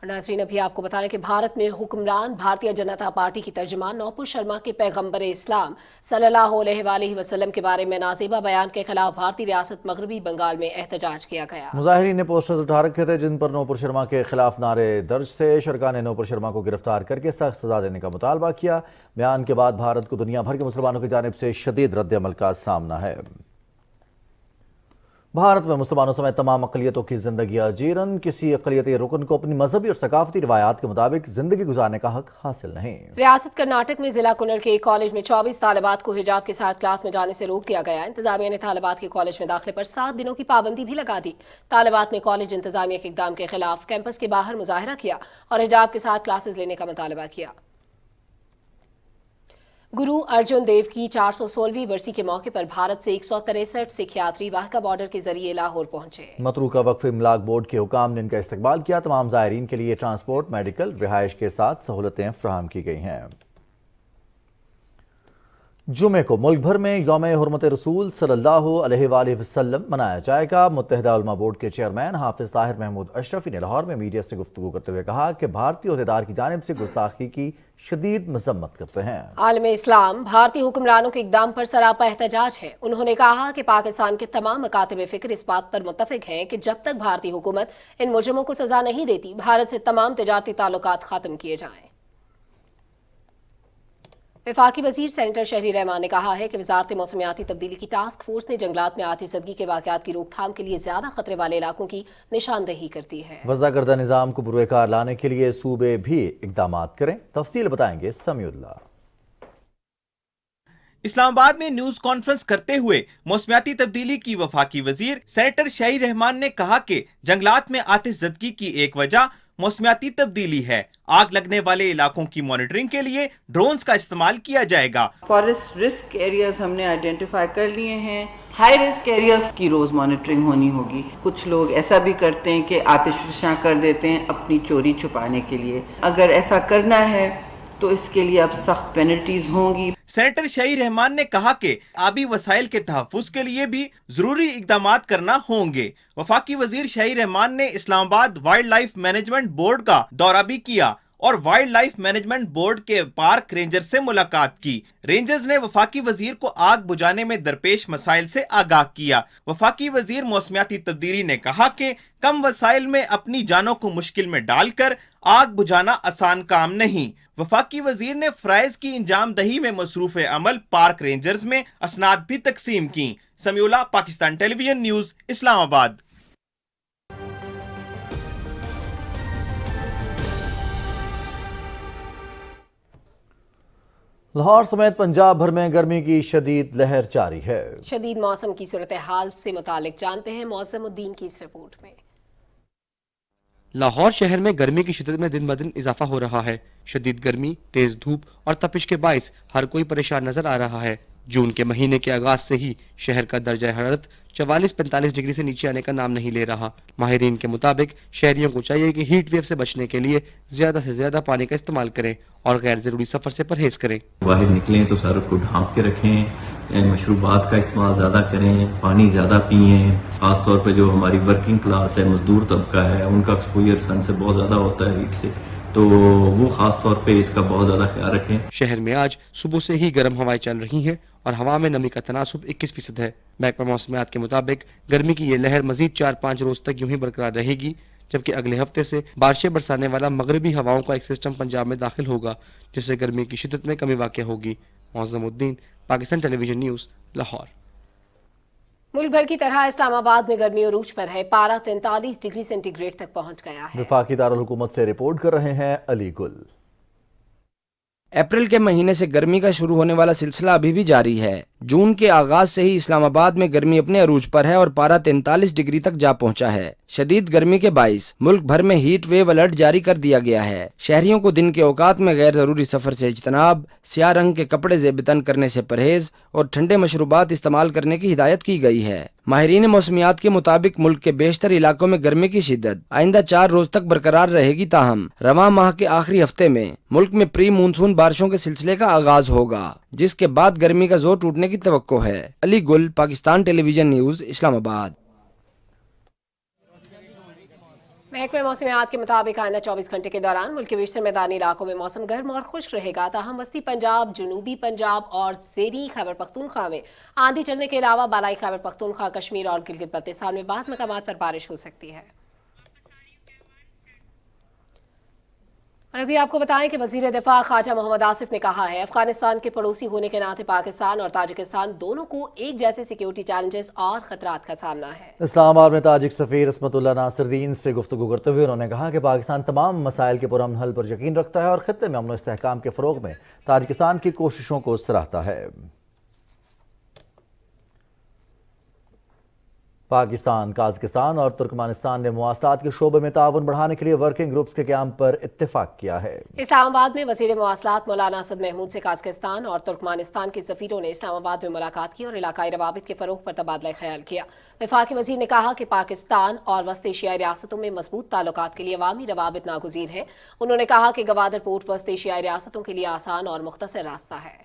और नाज़रीन, अभी आपको बताएं कि भारत में हुक्मरान भारतीय जनता पार्टी की तर्जुमान नौपुर शर्मा के पैगंबर इस्लाम सल्लल्लाहु अलैहि वसल्लम के बारे में नाज़ेबा बयान के खिलाफ भारतीय रियासत मगरबी बंगाल में एहतजाज किया गया। मुजाहिरीन ने पोस्टर्स उठा रखे थे जिन पर नौपुर शर्मा के खिलाफ नारे दर्ज थे। शुरका ने नौपुर शर्मा को गिरफ्तार करके सख्त सजा देने का मुतालबा किया। बयान के बाद भारत को दुनिया भर के मुसलमानों की जानिब से शदीद रद्द-ए-अमल का सामना है। भारत में मुसलमानों समेत तमाम अक़लियतों की जिंदगी अजीरन, किसी अक़लियती रुकन को अपनी मजहबी और सकाफती रिवायात के मुताबिक जिंदगी गुजारने का हक हासिल नहीं। रियासत कर्नाटक में जिला कुनर के एक कॉलेज में 24 तालिबात को हिजाब के साथ क्लास में जाने से रोक दिया गया। इंतजामिया ने तालिबात के कॉलेज में दाखिले पर 7 दिनों की पाबंदी भी लगा दी। तालिबात ने कॉलेज इंतजामिया के इक़दाम के खिलाफ कैंपस के बाहर मुजाहरा किया और हिजाब के साथ क्लासेस लेने का मुतालबा किया। गुरु अर्जुन देव की 416वीं बरसी के मौके पर भारत से 163 सिख यात्री वाहका बॉर्डर के जरिए लाहौर पहुंचे। मतरूका वक्फ इमलाक बोर्ड के हुकाम ने इनका इस्तकबाल किया। तमाम ज़ायरीन के लिए ट्रांसपोर्ट, मेडिकल, रिहाइश के साथ सहूलतें फराहम की गई हैं। जुमे को मुल्क भर में यौम हुर्मत रसूल सल्लल्लाहु अलैहि वसल्लम मनाया जाएगा। मुत्तहिदा उलमा बोर्ड के चेयरमैन हाफिज ताहिर महमूद अशरफी ने लाहौर में मीडिया से गुफ्तगू करते हुए कहा कि भारतीय ओहदेदार की जानिब से गुस्ताखी की शदीद मजम्मत करते हैं। आलमे इस्लाम भारतीय हुक्मरानों के इक़दाम पर सरापा एहतजाज है। उन्होंने कहा कि पाकिस्तान के तमाम मकातिब फिक्र इस बात पर मुत्तफिक हैं कि जब तक भारतीय हुकूमत इन मुजरिमों को सजा नहीं देती, भारत से तमाम तिजारती ताल्लुकात खत्म किए जाएं। वफाकी वजीर सेनेटर शहरी रहमान ने कहा है कि वजारत मौसमियाती तब्दीली की टास्क फोर्स ने जंगलात में आतिशज़दगी के वाक़यात की रोकथाम के लिए ज्यादा खतरे वाले इलाकों की निशानदेही करती है। वज़ा करदा निज़ाम को बुरुएकार लाने के लिए सूबे भी इक़दाम करें। तफसील बताएंगे समीउल्लाह। इस्लामाबाद में न्यूज कॉन्फ्रेंस करते हुए मौसमियाती तब्दीली की वफाकी वजीर सेनेटर शहरी रहमान ने कहा कि जंगलात में आतिशज़दगी की एक वजह मौसमियाती तब्दीली है। आग लगने वाले इलाकों की मॉनिटरिंग के लिए ड्रोन्स का इस्तेमाल किया जाएगा। फॉरेस्ट रिस्क एरियाज हमने आइडेंटिफाई कर लिए हैं। हाई रिस्क एरियाज की रोज मॉनिटरिंग होनी होगी। कुछ लोग ऐसा भी करते हैं कि आतिशफशां कर देते हैं अपनी चोरी छुपाने के लिए। अगर ऐसा करना है तो इसके लिए अब सख्त पेनल्टीज होंगी। सेनेटर शाही रहमान ने कहा कि आबी वसाइल के तहफ्फुज के लिए भी जरूरी इकदाम करना होंगे। वफाकी वजीर शाही रहमान ने Islamabad wild life management board का दौरा भी किया और वाइल्ड लाइफ मैनेजमेंट बोर्ड के पार्क रेंजर से मुलाकात की। रेंजर्स ने वफाकी वजीर को आग बुझाने में दरपेश मसाइल से आगाह किया। वफाकी वजीर मौसमियाती तब्दीली ने कहा कि कम वसाइल में अपनी जानों को मुश्किल में डालकर आग बुझाना आसान काम नहीं। वफाकी वजीर ने फ्राइज की इंजाम दही में मसरूफ अमल पार्क रेंजर्स में असनाद भी तकसीम की। Samiullah, Pakistan television news, Islamabad. लाहौर समेत पंजाब भर में गर्मी की शदीद लहर जारी है। शदीद मौसम की सूरत हाल से मुतालिक जानते हैं मौसमुद्दीन की इस रिपोर्ट में। लाहौर शहर में गर्मी की शिद्दत में दिन ब दिन इजाफा हो रहा है। शदीद गर्मी, तेज धूप और तपिश के बाइस हर कोई परेशान नजर आ रहा है। जून के महीने के आगाज से ही शहर का दर्जा हरारत 44-45 डिग्री से नीचे आने का नाम नहीं ले रहा। माहिरीन के मुताबिक शहरियों को चाहिए कि हीट वेव से बचने के लिए ज्यादा से ज्यादा पानी का इस्तेमाल करें और गैर जरूरी सफर से परहेज करें। बाहर निकलें तो सर को ढांप के रखें, मशरूबात का इस्तेमाल ज़्यादा करें, पानी ज़्यादा पिएं। ख़ासतौर पे जो हमारी वर्किंग क्लास है, मजदूर तबका है, उनका एक्सपोजर सन से बहुत ज़्यादा होता है हीट से, तो वो खास तौर पे इसका बहुत ज़्यादा ख्याल रखें। शहर में आज सुबह से ही गर्म हवाएं चल रही हैं और हवा में नमी का तनासुब 21% है। महकमा मौसमियात के मुताबिक गर्मी की ये लहर मजीद 4-5 रोज तक यूं ही बरकरार रहेगी, जबकि अगले हफ्ते से बारिशें बरसाने वाला मगरबी हवाओं का एक सिस्टम पंजाब में दाखिल होगा, जिससे गर्मी की शिद्दत में कमी वाक़ होगी। मौसमुद्दीन, पाकिस्तान टेलीविजन न्यूज़, लाहौर। मुल्क भर की तरह इस्लामाबाद में गर्मी उरूज पर है। पारा 43 डिग्री सेंटीग्रेड तक पहुंच गया है। वफाकी दारुल हुकूमत से रिपोर्ट कर रहे हैं अली गुल। अप्रैल के महीने से गर्मी का शुरू होने वाला सिलसिला अभी भी जारी है। जून के आगाज से ही इस्लामाबाद में गर्मी अपने अरूज पर है और पारा 43 डिग्री तक जा पहुंचा है। शदीद गर्मी के बाइस मुल्क भर में हीट वेव अलर्ट जारी कर दिया गया है। शहरियों को दिन के औकात में गैर जरूरी सफर से इज्तनाब, स्याह रंग के कपड़े ज़ेबतन करने से परहेज और ठंडे मशरूबात इस्तेमाल करने की हिदायत की गई है। माहिरीन मौसमियात के मुताबिक मुल्क के बेशतर इलाकों में गर्मी की शिद्दत आइंदा 4 रोज तक बरकरार रहेगी। ताहम रवां माह के आखिरी हफ्ते में मुल्क में प्री मानसून बारिशों के सिलसिले का आगाज होगा, जिसके बाद गर्मी का जोर टूटने की तवक्को है। अली गुल, पाकिस्तान टेलीविजन न्यूज़, इस्लामाबाद। महकमे मौसमियात के मुताबिक आइंदा 24 घंटे के दौरान मुल्क के बेशतर मैदानी इलाकों में मौसम गर्म और खुश्क रहेगा। ताहम वस्ती पंजाब, जनूबी पंजाब और ज़ेरी खैबर पख्तूनख्वा में आंधी चलने के अलावा बालाई खैबर पख्तूनख्वा, कश्मीर और गिलगित बल्तिस्तान में बाज़ मकामात पर बारिश हो सकती है। और अभी आपको बताएं कि वज़ीर दिफा ख्वाजा मोहम्मद आसिफ ने कहा है, अफगानिस्तान के पड़ोसी होने के नाते पाकिस्तान और ताजिकिस्तान दोनों को एक जैसे सिक्योरिटी चैलेंजेस और खतरात का सामना है। इस्लामाबाद में ताजिक सफीर इसमतुल्लाह नासिरुद्दीन से गुफ्तगू करते हुए उन्होंने कहा कि पाकिस्तान तमाम मसाइल के पुरअमन हल पर यकीन रखता है और खित्ते में अमन इस्तेहकाम के फ़रोग़ में ताजिकिस्तान की कोशिशों को सराहता है। पाकिस्तान, काज़ाकिस्तान और तुर्कमानिस्तान ने मुवासलात के शोबे में ताउन बढ़ाने के लिए वर्किंग ग्रुप्स के क़याम पर इत्तेफाक किया है। इस्लामाबाद में वज़ीर मुवासलात मौलाना असद महमूद से काज़ाकिस्तान और तुर्कमानिस्तान के सफ़ीरों ने इस्लामाबाद में मुलाकात की और इलाकाई रवाबित के फ़रोग़ पर तबादला ख्याल किया। वफाकी वज़ीर ने कहा कि पाकिस्तान और वस्त एशियाई रियासतों में मजबूत ताल्लुकात के लिए अवामी रवाबित नागुज़ीर है। उन्होंने कहा कि गवादर पोर्ट वस्त एशियाई रियासतों के लिए आसान और मुख्तसर रास्ता है।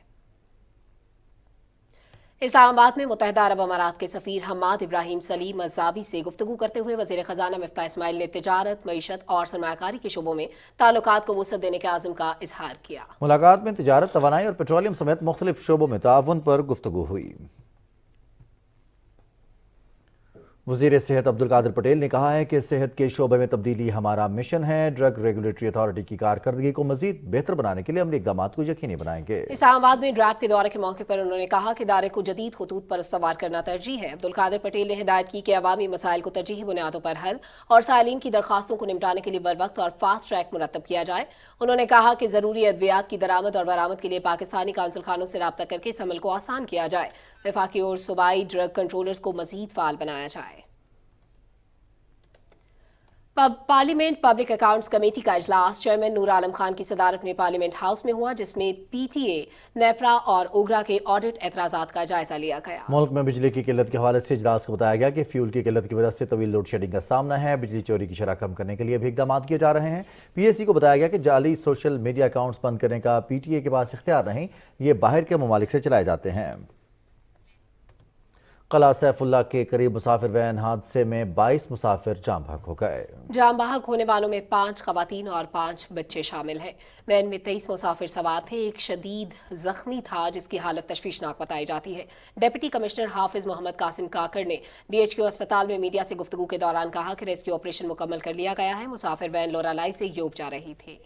इस्लामाबाद में मुत्तहिदा अरब अमारात के सफ़ीर हम्माद इब्राहिम सलीम अज़्ज़ाबी से गुफ्तगू करते हुए वज़ीर ख़जाना मिफ्ताह इस्माइल ने तिजारत, मईशत और सरमायाकारी के शोबों में ताल्लुकात को वुसअत देने के आज़म का इजहार किया। मुलाकात में तिजारत, तवानाई और पेट्रोलियम समेत मुख्तलिफ शोबों में ताउन पर गुफ्तगू हुई। वज़ीर सेहत अब्दुल कादिर पटेल ने कहा है कि सेहत के शोबे में तब्दीली हमारा मिशन है। ड्रग रेगुलेटरी अथॉरिटी की कारकर्दगी को मजीद बेहतर बनाने के लिए अमली इक़दाम को यकीनी बनाएंगे। इस्लामाबाद में ड्रैप के दौरे के मौके पर उन्होंने कहा कि इदारे को जदीद खतूत पर इस्तवार करना तरजीह है। अब्दुल कादिर पटेल ने हिदायत की कि अवामी मसाइल को तरजीही बुनियादों पर हल और साइलिन की दरख्वास्तों को निपटाने के लिए बरवक्त और फास्ट ट्रैक मुरतब किया जाए। उन्होंने कहा कि ज़रूरी अद्वियात की दरामद और बरामद के लिए पाकिस्तानी काउंसिल खानों से रब्ता करके इस अमल को आसान किया जाए। वफाकी और सूबाई ड्रग कंट्रोलर्स को मजीद फाल बनाया जाए। पार्लियामेंट पब्लिक अकाउंट्स कमेटी का इजलास चेयरमैन नूर आलम खान की सदारत में पार्लियामेंट हाउस में हुआ, जिसमें पीटीए, नेपरा और ओगरा के ऑडिट एतराजात का जायजा लिया गया। मुल्क में बिजली की किल्लत के हवाले से इजलास को बताया गया कि फ्यूल की किल्लत की वजह से तवील लोड शेडिंग का सामना है। बिजली चोरी की शरह कम करने के लिए भी इकदाम किए जा रहे हैं। पीएसी को बताया गया कि जाली सोशल मीडिया अकाउंट्स बंद करने का पीटीए के पास इख्तियार नहीं, ये बाहर के ममालिक से चलाए जाते हैं। कला सैफुल्ला के करीब मुसाफिर वैन हादसे में 22 मुसाफिर जाम बहक हो गए। जाम बहक होने वालों में 5 खवातीन और 5 बच्चे शामिल हैं। वैन में 23 मुसाफिर सवार थे। एक शदीद जख्मी था, जिसकी हालत तशवीशनाक बताई जाती है। डिप्टी कमिश्नर हाफिज मोहम्मद कासिम काकर ने डीएचक्यू अस्पताल में मीडिया से गुफ्तगू के दौरान कहा कि रेस्क्यू ऑपरेशन मुकम्मल कर लिया गया है। मुसाफिर वैन लोरालाई से यूरोप जा रही थी।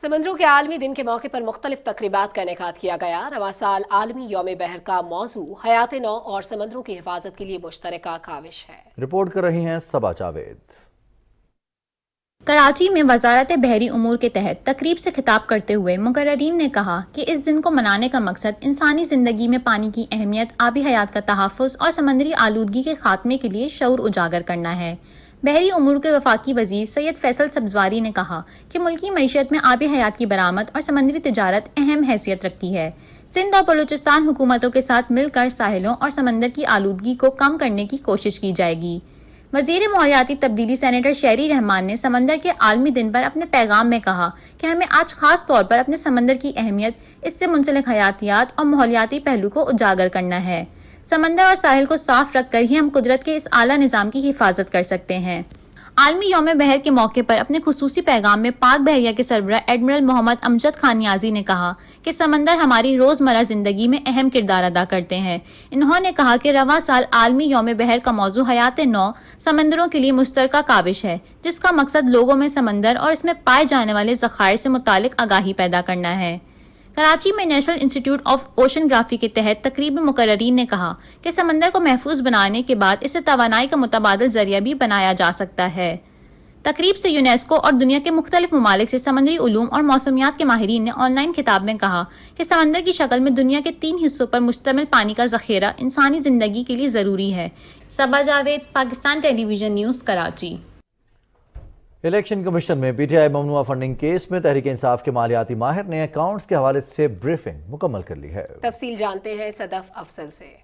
समंदरों के आलमी दिन के मौके पर मुख्तलिफ तकरीबात का इनेकाद किया गया। रवां साल आलमी यौम बहर का मौजू हयात नौ और समंदरों की हिफाजत के लिए मुश्तरका काविश है। रिपोर्ट कर रही हैं सबा जावेद। कराची में वजारत बहरी उमूर के तहत तकरीब से खिताब करते हुए मुकर्ररीन ने कहा कि इस दिन को मनाने का मकसद इंसानी जिंदगी में पानी की अहमियत, आबी हयात का तहफ़्फ़ुज़ और समंदरी आलूदगी के खात्मे के लिए शऊर उजागर करना है। बहरी उमूर के वफाकी वजीर सैयद फैसल सब्जवारी ने कहा कि मुल्की मईशत में आबी हयात की बरामद और समंदरी तिजारत अहम हैसियत रखती है। सिंध और बलूचिस्तान हुकूमतों के साथ मिलकर साहिलों और समंदर की आलूदगी को कम करने की कोशिश की जाएगी। वजीर माहौलियाती तब्दीली सेनेटर शहरी रहमान ने समंदर के आलमी दिन पर अपने पैगाम में कहा कि हमें आज खास तौर पर अपने समंदर की अहमियत, इससे मुंसलिक हयातियात और माहौलियाती पहलू को उजागर करना है। समंदर और साहिल को साफ रखकर ही हम कुदरत के इस आला निज़ाम की हिफाजत कर सकते हैं। आलमी यौम बहर के मौके पर अपने खुसूसी पैगाम में पाक बहरिया के सरबराह एडमिरल मोहम्मद अमजद खान नियाजी ने कहा कि समंदर हमारी रोज़मर्रा ज़िंदगी में अहम किरदार अदा करते हैं। इन्होंने कहा कि रवां साल आलमी यौम बहर का मौजू हयात नौ समंदरों के लिए मुश्तरका काविश है, जिसका मकसद लोगों में समंदर और इसमें पाए जाने वाले ज़खायर से मुतालिक आगाही पैदा करना है। कराची में नेशनल इंस्टीट्यूट ऑफ ओशनग्राफी के तहत तकरीब में मुकर्ररीन ने कहा कि समंदर को महफूज बनाने के बाद इसे तवानाई का मुतबादिल जरिया भी बनाया जा सकता है। तकरीब से यूनेस्को और दुनिया के मुख्तलिफ ममालिक से समंदरी उलूम और मौसमियात के माहिरीन ने ऑनलाइन खिताब में कहा कि समंदर की शक्ल में दुनिया के 3 हिस्सों पर मुश्तमिल पानी का जखीरा इंसानी जिंदगी के लिए ज़रूरी है। Saba Javed, Pakistan television news, Karachi. Election commission में पीटीआई ममनुआ फंडिंग केस में तहरीक इंसाफ के मालियाती माहिर ने अकाउंट्स के हवाले से ब्रीफिंग मुकम्मल कर ली है। तफसील जानते हैं सदफ अफसल से।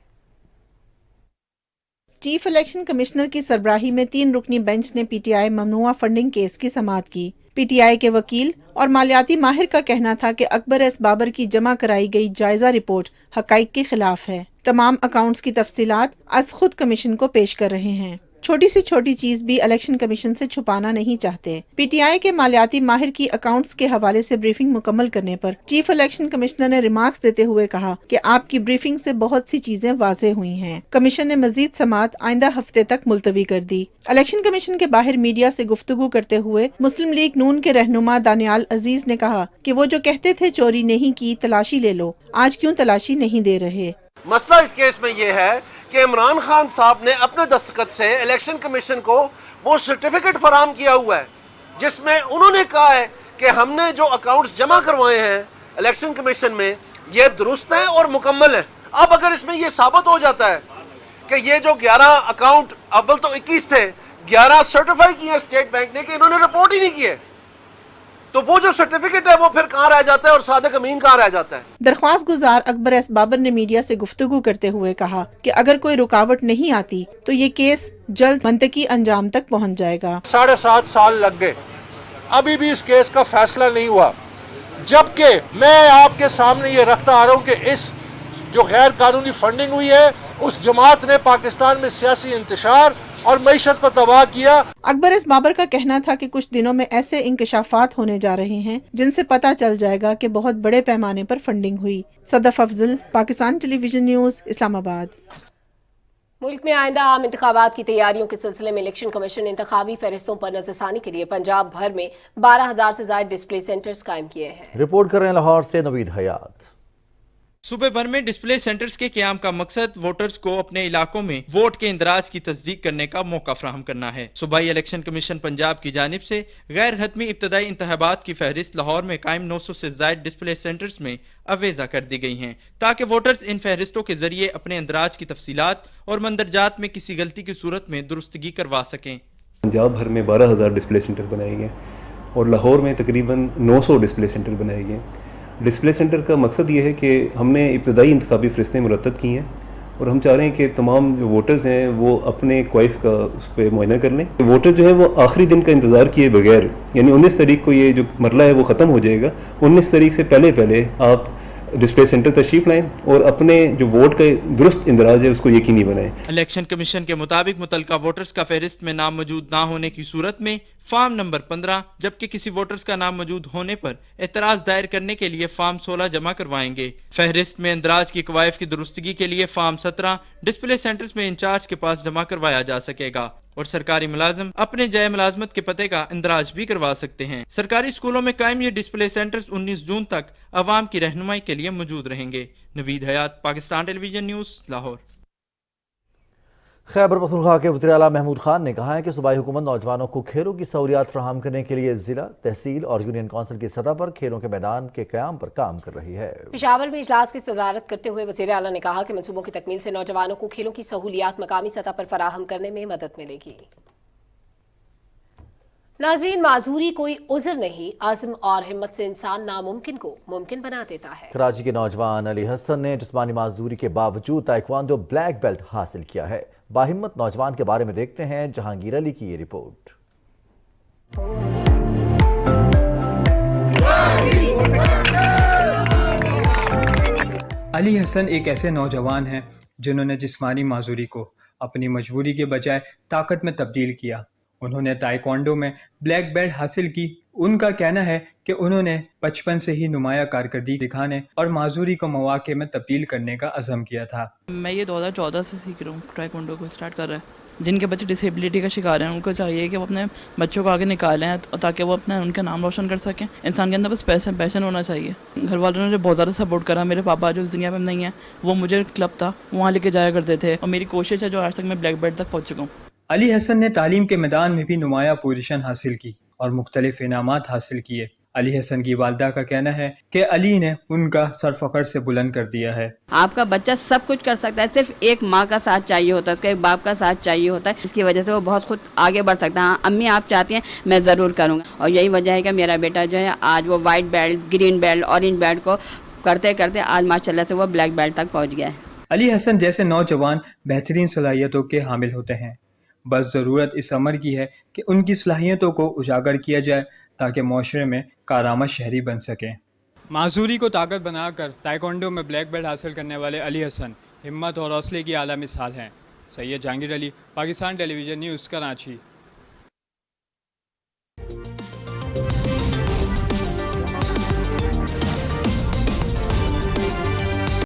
चीफ इलेक्शन कमिश्नर की सरबराही में 3 रुकनी बेंच ने पीटीआई ममनुआ फंडिंग केस की समाअत की। पीटीआई के वकील और मालियाती माहिर का कहना था कि अकबर एस बाबर की जमा कराई गई जायजा रिपोर्ट हकाइक के खिलाफ है। तमाम अकाउंट्स की तफसीलात आज खुद कमीशन को पेश कर रहे हैं। छोटी से छोटी चीज भी इलेक्शन कमीशन से छुपाना नहीं चाहते। पीटीआई के मालियाती माहिर की अकाउंट्स के हवाले से ब्रीफिंग मुकम्मल करने पर चीफ इलेक्शन कमिश्नर ने रिमार्क्स देते हुए कहा कि आपकी ब्रीफिंग से बहुत सी चीजें वाज़ेह हुई हैं। कमीशन ने मजीद समाअत आइंदा हफ्ते तक मुलतवी कर दी। इलेक्शन कमीशन के बाहर मीडिया से गुफ्तगू करते हुए मुस्लिम लीग नून के रहनुमा दानियाल अजीज ने कहा कि वो जो कहते थे चोरी नहीं की, तलाशी ले लो, आज क्यों तलाशी नहीं दे रहे। मसला इस केस में ये है कि इमरान खान साहब ने अपने दस्तखत से इलेक्शन कमीशन को वो सर्टिफिकेट फराहम किया हुआ है जिसमें उन्होंने कहा है कि हमने जो अकाउंट्स जमा करवाए हैं इलेक्शन कमीशन में ये दुरुस्त है और मुकम्मल है। अब अगर इसमें ये साबित हो जाता है कि ये जो 11 अकाउंट अव्वल तो 21 थे, 11 सर्टिफाई किए स्टेट बैंक ने कि इन्होंने रिपोर्ट ही नहीं किए, तो वो जो सर्टिफिकेट है वो फिर कहाँ रह जाता है और सादिक अमीन कहाँ रह जाता है। दरख्वास्त गुजार अकबर एस बाबर ने मीडिया से गुफ्तगू करते हुए कहा कि अगर कोई रुकावट नहीं आती तो ये केस जल्द मंतकी अंजाम तक पहुँच जाएगा। 7.5 साल लग गए, अभी भी इस केस का फैसला नहीं हुआ, जबकि मैं आपके सामने ये रखता आ रहा हूँ कि इस जो गैर कानूनी फंडिंग हुई है उस जमात ने पाकिस्तान में सियासी इंतशार और मईशत को तबाह किया। अकबर एस बाबर का कहना था कि कुछ दिनों में ऐसे इंकशाफात होने जा रहे हैं जिनसे पता चल जाएगा कि बहुत बड़े पैमाने पर फंडिंग हुई। Sadaf Afzal, Pakistan television news, Islamabad. मुल्क में आइंदा आम इंतखाबात की तैयारियों के सिलसिले में इलेक्शन कमीशन ने इंतखाबी फहरिस्तों पर नजरसानी के लिए पंजाब भर में 12,000 से ज्यादा डिस्प्ले सेंटर्स कायम किए हैं। रिपोर्ट कर रहे हैं लाहौर से नवीद हयात। सूबे भर में डिस्प्ले सेंटर्स के क़याम का मकसद वोटर्स को अपने इलाकों में वोट के इंदराज की तस्दीक करने का मौका फराहम करना है। सूबाई इलेक्शन कमीशन पंजाब की जानिब से गैर हतमी इब्तदाई इंतखाबात की फहरिस्त लाहौर में कायम 900 से ज़ायद डिस्प्ले सेंटर्स में अवेजा कर दी गई हैं, ताकि वोटर्स इन फहरिस्तों के जरिए अपने इंदराज की तफसीलात और मंदरजात में किसी गलती की सूरत में दुरुस्तगी करवा सकें। पंजाब भर में 12,000 डिस्प्ले सेंटर बनाए गए और लाहौर में तकरीबन 900 डिस्प्ले सेंटर बनाए गए। डिस्प्ले सेंटर का मकसद ये है कि हमने इब्तदाई इंतखाबी फ़रिश्तें मुरतब की हैं और हम चाह रहे हैं कि तमाम जो वोटर्स हैं वो अपने क्वाइफ का उस पर मुआयना कर लें। वोटर जो है वो आखिरी दिन का इंतज़ार किए बगैर, यानी 19 तारीख को ये जो मरला है वो ख़त्म हो जाएगा, 19 तारीख से पहले आप डिस्प्ले सेंटर तशरीफ लाएं और अपने जो वोट का दुरुस्त इंदराज है उसको यकीनी बनाएं। इलेक्शन कमीशन के मुताबिक मुतलका वोटर्स का फहरिस्त में नाम मौजूद ना होने की सूरत में फार्म नंबर 15, जबकि किसी वोटर्स का नाम मौजूद होने पर एतराज दायर करने के लिए फार्म 16 जमा करवाएंगे। फहरिस्त में इंदराज की कवायफ की दुरुस्तगी के लिए फार्म 17 डिस्प्ले सेंटर्स में इंचार्ज के पास जमा करवाया जा सकेगा और सरकारी मुलाजिम अपने जय मुलाजमत के पते का इंदराज भी करवा सकते हैं। सरकारी स्कूलों में कायम ये डिस्प्ले सेंटर्स 19 जून तक अवाम की रहनुमाई के लिए मौजूद रहेंगे। नवीद हयात, पाकिस्तान टेलीविजन न्यूज़, लाहौर। खैबर पख्तूनख्वा के वज़ीर आला महमूद खान ने कहा है कि सूबाई हुकूमत नौजवानों को खेलों की सहूलियात फराहम करने के लिए जिला, तहसील और यूनियन कौंसिल की सतह पर खेलों के मैदान के क़याम पर काम कर रही है। पेशावर में इजलास की सदारत करते हुए वज़ीर आला ने कहा कि मंसूबों की तकमील से नौजवानों को खेलों की सहूलियात मकामी सतह पर फराहम करने में मदद मिलेगी। नाज़रीन, माजूरी कोई उज़्र नहीं, आज़म और हिम्मत से इंसान नामुमकिन को मुमकिन बना देता है। कराची के नौजवान अली हसन ने जिस्मानी माजूरी के बावजूद ताइक्वांडो ब्लैक बेल्ट हासिल किया है। बाहिम्मत नौजवान के बारे में देखते हैं जहांगीर अली की ये रिपोर्ट। अली हसन एक ऐसे नौजवान हैं जिन्होंने जिस्मानी माजूरी को अपनी मजबूरी के बजाय ताकत में तब्दील किया। उन्होंने ताइक्वांडो में ब्लैक बेल्ट हासिल की। उनका कहना है कि उन्होंने बचपन से ही नुमाया कारकर्दगी दिखाने और माजूरी को मौके में तब्दील करने का अज़म किया था। मैं ये 2014 से सीख रहा हूँ, ताइक्वांडो को स्टार्ट कर रहा है। जिनके बच्चे डिसेबिलिटी का शिकार हैं उनको चाहिए कि वो अपने बच्चों को आगे निकालें ताकि वो अपने उनका नाम रोशन कर सकें। इंसान के अंदर बस पैशन होना चाहिए। घर वालों ने बहुत ज़्यादा सपोर्ट करा। मेरे पापा जो इस दुनिया में नहीं है, वो मुझे क्लब था वहाँ लेके जाया करते थे और मेरी कोशिश है जो आज तक मैं ब्लैक बेल्ट तक पहुँच चुका हूँ। अली हसन ने तालीम के मैदान में भी नुमाया पोजीशन हासिल की और मुख्तलिफ इनामात हासिल किए। अली हसन की वालदा का कहना है कि अली ने उनका सर फख्र से बुलंद कर दिया है। आपका बच्चा सब कुछ कर सकता है, सिर्फ एक माँ का साथ चाहिए होता है, उसका एक बाप का साथ चाहिए होता है। इसकी वजह से वो बहुत खुद आगे बढ़ सकता है। हाँ, अम्मी आप चाहती हैं मैं ज़रूर करूँगा और यही वजह है कि मेरा बेटा जो है आज वो white belt, green belt, orange belt को करते करते आज माशाल्लाह से वो ब्लैक बेल्ट तक पहुँच गया है। अली हसन जैसे नौजवान बेहतरीन सलाहियतों के हामिल होते हैं। बस ज़रूरत इस अमर की है कि उनकी सलाहियतों को उजागर किया जाए ताकि माशरे में कारामद शहरी बन सकें। माजूरी को ताकत बनाकर ताइक्वांडो में ब्लैक बेल्ट हासिल करने वाले अली हसन हिम्मत और हौसले की आला मिसाल हैं। Syed Jahangir Ali, Pakistan television news, Karachi.